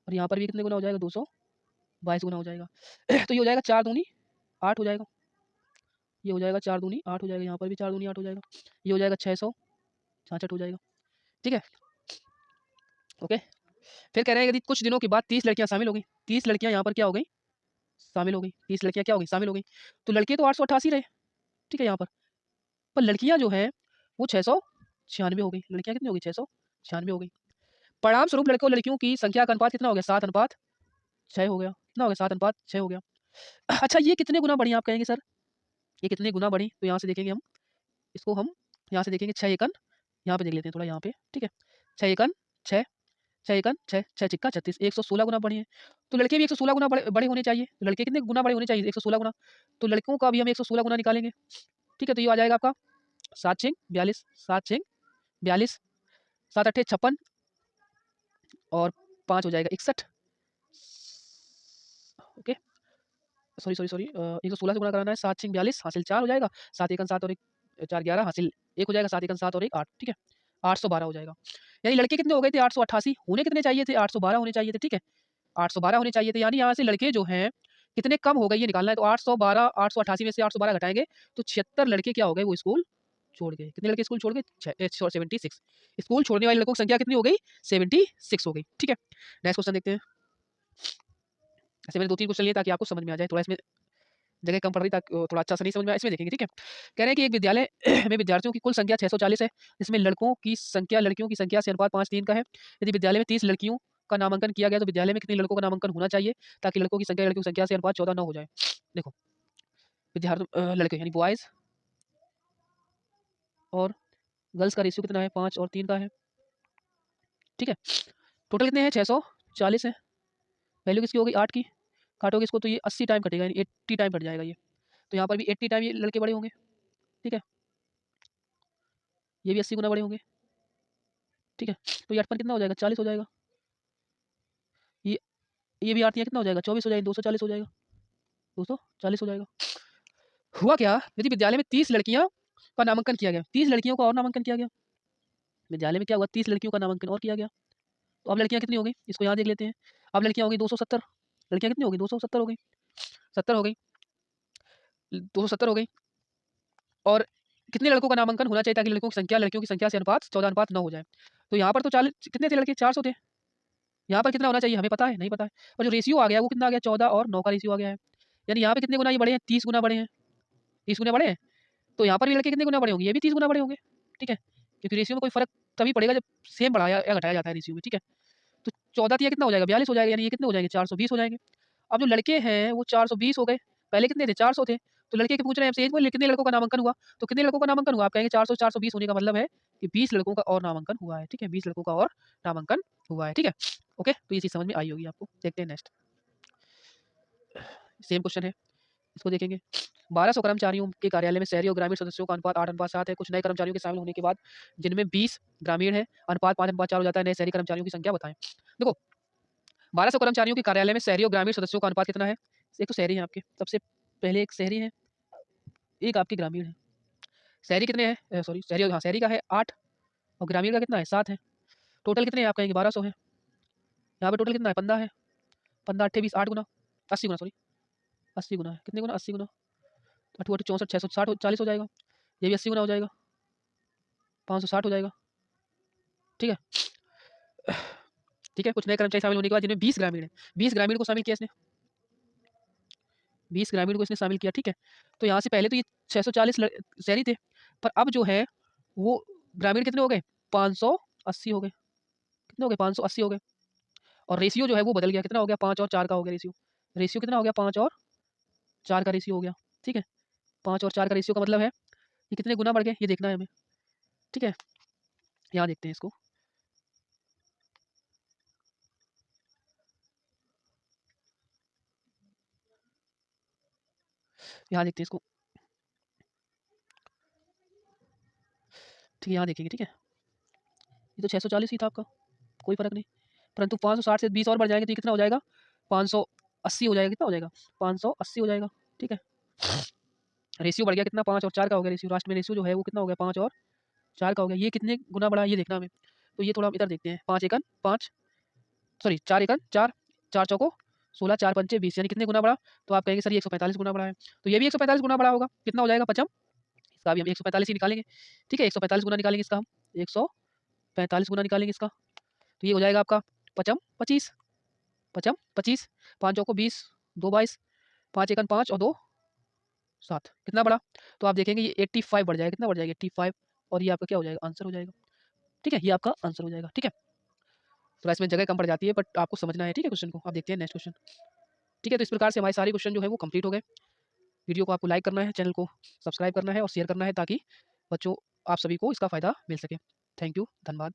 S1: और यहाँ पर भी कितने गुना हो जाएगा, 222 गुना हो जाएगा। तो ये हो जाएगा 4 दूनी 8 हो जाएगा, ये हो जाएगा 4 दूनी 8 हो जाएगा, यहाँ पर भी 4 दूनी 8 हो जाएगा, ये हो जाएगा 666 हो जाएगा, ठीक है। ओके, फिर कह रहे हैं यदि कुछ दिनों के बाद 30 लड़कियां शामिल हो गई, 30 लड़कियां यहाँ पर क्या हो गई, शामिल हो गई, 30 लड़कियां क्या हो गई, शामिल हो गई। तो लड़के तो 888 रहे, ठीक है, यहाँ पर लड़कियां जो है वो 696 हो गई। लड़कियां कितनी हो गई, 696 हो गई। परिणाम स्वरूप लड़कों और लड़कियों की संख्या का अनुपात कितना हो गया, 7:6 हो गया। कितना हो गया, 7:6 हो गया। अच्छा ये कितने गुना बढ़ी, आप कहेंगे सर ये कितने गुना बढ़ी, तो यहाँ से देखेंगे हम इसको, हम यहाँ से देखेंगे 6 एकन, यहाँ पे देख लेते हैं थोड़ा यहाँ पे, ठीक है। 6 एकन 6, 6 एकन 6, 6 चिक्का 36, 116 गुना बढ़ी है। तो लड़के भी 116 गुना बड़े होने चाहिए। तो लड़के कितने गुना बड़े होने चाहिए, 116 गुना। तो लड़कों का भी हम 116 गुना निकालेंगे, ठीक है। तो ये आ जाएगा आपका 7 6 42, 7 6 42, 7 8 56 और 5 हो जाएगा 61। ओके, सॉरी 116 से गुणा कराना है, 7 6 42 हासिल 4 हो जाएगा, 7 1 7 और 1 4 11 हासिल 1 हो जाएगा, 7 1 7 और 1 8, ठीक है। 812 हो जाएगा। यानी लड़के कितने हो गए थे, 888, होने कितने चाहिए थे, 812 होने चाहिए थे, ठीक है। 812 होने चाहिए थे, यानी यहाँ से लड़के जो हैं कितने कम हो गए ये निकालना है। तो 812 888 में से 812 घटाएंगे तो 76 लड़के क्या हो गए, वो स्कूल छोड़ गए। कितने लड़के स्कूल छोड़ गए, 76। स्कूल छोड़ने वाले लड़कों की संख्या कितनी हो गई, 76 हो गई, ठीक है। नेक्स्ट क्वेश्चन देखते हैं। ऐसे मैंने 2-3 क्वेश्चन लिए ताकि आपको समझ में आ जाए, थोड़ा इसमें जगह कम पड़ रही ताकि थोड़ा अच्छा से नहीं समझ में आए, इसमें देखेंगे, ठीक है। कह रहे हैं कि एक विद्यालय में विद्यार्थियों की कुल संख्या 640 है, जिसमें लड़कों की संख्या लड़कियों की संख्या से अनुपात 5:3 का है। यदि विद्यालय में 30 लड़कियों का नामांकन किया गया तो विद्यालय में कितने लड़कों का नामांकन होना चाहिए ताकि लड़कों की संख्या लड़कियों की संख्या से अनुपात 14 न हो जाए। देखो विद्यार्थी लड़के यानी बॉयज और गर्ल्स का रेशियो कितना है, 5 और 3 का है, ठीक है। टोटल कितने हैं, 640 है। वैल्यू किसकी होगी, 8 की। काटोगे इसको तो ये 80 टाइम कटेगा, यानी 80 टाइम कट जाएगा ये। तो यहाँ पर भी 80 टाइम ये लड़के बड़े होंगे, ठीक है। ये भी 80 गुना बड़े होंगे, ठीक है। तो ये 8 कितना हो जाएगा, 40 हो जाएगा। ये ये भी 8 कितना हो जाएगा, 24 हो जाएगा, 240 हो जाएगा, 240 हो जाएगा। हुआ क्या, यदि विद्यालय में 30 लड़कियां का नामांकन किया गया, 30 लड़कियों का और नामांकन किया गया, विद्यालय में क्या हुआ, 30 लड़कियों का नामांकन और किया गया। तो अब लड़कियां कितनी हो गई, इसको यहाँ देख लेते हैं। अब लड़कियां हो गई 270, लड़कियां कितनी हो गई, 270 हो गई, 70 हो गई, 270 हो गई। और कितने लड़कों का नामांकन होना चाहिए ताकि लड़कियों की संख्या से अनुपात 14:9 हो जाए। तो यहाँ पर तो 40 कितने थे लड़के, 400 थे। यहाँ पर कितना होना चाहिए हमें पता है, नहीं पता है। और जो रेशियो आ गया वो कितना आ गया, 14 और 9 का रेशियो आ गया है। यानी यहाँ पे कितने गुना ये बड़े हैं, 30 गुना बड़े हैं, 30 गुना बड़े हैं। तो यहाँ पर भी लड़के कितने गुना बड़े होंगे, ये भी 30 गुना बड़े होंगे, ठीक है। क्योंकि रेशियो में कोई फर्क तभी पड़ेगा जब सेम बढ़ाया या घटाया जाता है रेशियो में, ठीक है। तो 14 तो ये कितना हो जाएगा, 42 हो जाएगा, यानी ये कितने हो जाएंगे, 420 हो जाएंगे। अब जो लड़के हैं वो 420 हो गए, पहले कितने थे, 400 थे। तो लड़के के पूछ रहे हैं हमसे बोले कितने लड़कों का नामांकन हुआ, तो कितने लड़कों का नामांकन हुआ, आप कहेंगे 400 420 होने का मतलब है कि 20 लड़कों का और नामांकन हुआ है, ठीक है। 20 लड़कों का और नामांकन हुआ है, ठीक है। ओके, तो ये चीज़ समझ में आई होगी आपको। देखते हैं नेक्स्ट, सेम क्वेश्चन है। इसको देखेंगे। 1200 कर्मचारियों के कार्यालय में शहरी और ग्रामीण सदस्यों का अनुपात 8:7 है। कुछ नए कर्मचारियों के शामिल होने के बाद जिनमें 20 ग्रामीण हैं, अनुपात 5:4 हो जाता है। नए शहरी कर्मचारियों की संख्या बताएँ। देखो 1200 कर्मचारियों के कार्यालय में शहरी और ग्रामीण सदस्यों का अनुपात कितना है? एक तो शहरी हैं आपके, सबसे पहले एक शहरी है, एक आपके ग्रामीण है। शहरी कितने हैं? सॉरी शहरी हाँ, शहरी का है 8 और ग्रामीण का कितना है? 7 है। टोटल कितने हैं आप कहेंगे? 1200 है। यहाँ पे टोटल कितना है? 15 है। 15 8 20 8 गुना 80 गुना सॉरी 80 गुना है। कितने गुना? 80 गुना। 8 8 64 660 40 हो जाएगा। ये भी 80 गुना हो जाएगा। 560 हो जाएगा। ठीक है? ठीक है, कुछ नए कर्मचारी शामिल होने के बाद जिनमें 20 ग्रामीण हैं। 20 ग्रामीण को शामिल किया इसने। 20 ग्रामीण को इसने शामिल किया, ठीक है? तो यहाँ से पहले तो ये 640 शहरी थे, पर अब जो है वो ग्रामीण कितने हो गए? 580 हो गए। कितने हो गए? 580 हो गए। और रेशियो जो है वो बदल गया। कितना हो गया? 5 और 4 का हो गया रेशियो। रेशियो कितना हो गया? 5 और 4 का रेशियो हो गया। ठीक है? 5 और 4 का रेशियो का मतलब है ये कितने गुना बढ़ गए, ये देखना है हमें। ठीक है? यहाँ देखते हैं इसको। यहाँ देखते हैं इसको। ठीक है, यहाँ देखेंगे, ठीक है? ये तो 640 ही था आपका, कोई फ़र्क नहीं। परंतु 560 से 20 और बढ़ जाएँगे तो ये कितना हो जाएगा? 580 हो जाएगा। कितना हो जाएगा? 580 हो जाएगा, ठीक है? रेशियो बढ़ गया कितना? 5 और 4 का हो गया रेशियो। लास्ट में रेशियो जो है वो कितना हो गया? 5 और 4 का हो गया। ये कितने गुना बढ़ा ये देखना हमें। तो ये थोड़ा हम इधर देखते हैं। 5 एकन 5 सॉरी 4 एकन 4, 4 चौको 16, 4 पंचे 20 यानी कितने गुना बढ़ा? तो आप कहेंगे सर ये 145 गुना बढ़ा है। तो ये भी 145 गुना बढ़ा होगा। कितना हो जाएगा? पचम इसका भी हम 145 ही निकालेंगे। ठीक है? 145 गुना निकालेंगे इसका हम। 145 गुना निकालेंगे इसका। तो ये हो जाएगा आपका पचम 25, पचम 25, 5 चौको 20, 2 22, 5 एकन 5 और 2 7 कितना बढ़ा? तो आप देखेंगे ये 85 बढ़ जाएगा। कितना बढ़ जाएगा? 85 और ये आपका क्या हो जाएगा? आंसर हो जाएगा। ठीक है? ये आपका आंसर हो जाएगा। ठीक है? थोड़ा इसमें जगह कम पड़ जाती है बट आपको समझना है। ठीक है? क्वेश्चन को आप देखते हैं नेक्स्ट क्वेश्चन। ठीक है? तो इस प्रकार से हमारे सारे क्वेश्चन जो है वो कंप्लीट हो गए। वीडियो को आपको लाइक करना है, चैनल को सब्सक्राइब करना है और शेयर करना है ताकि बच्चों आप सभी को इसका फ़ायदा मिल सके। थैंक यू, धन्यवाद।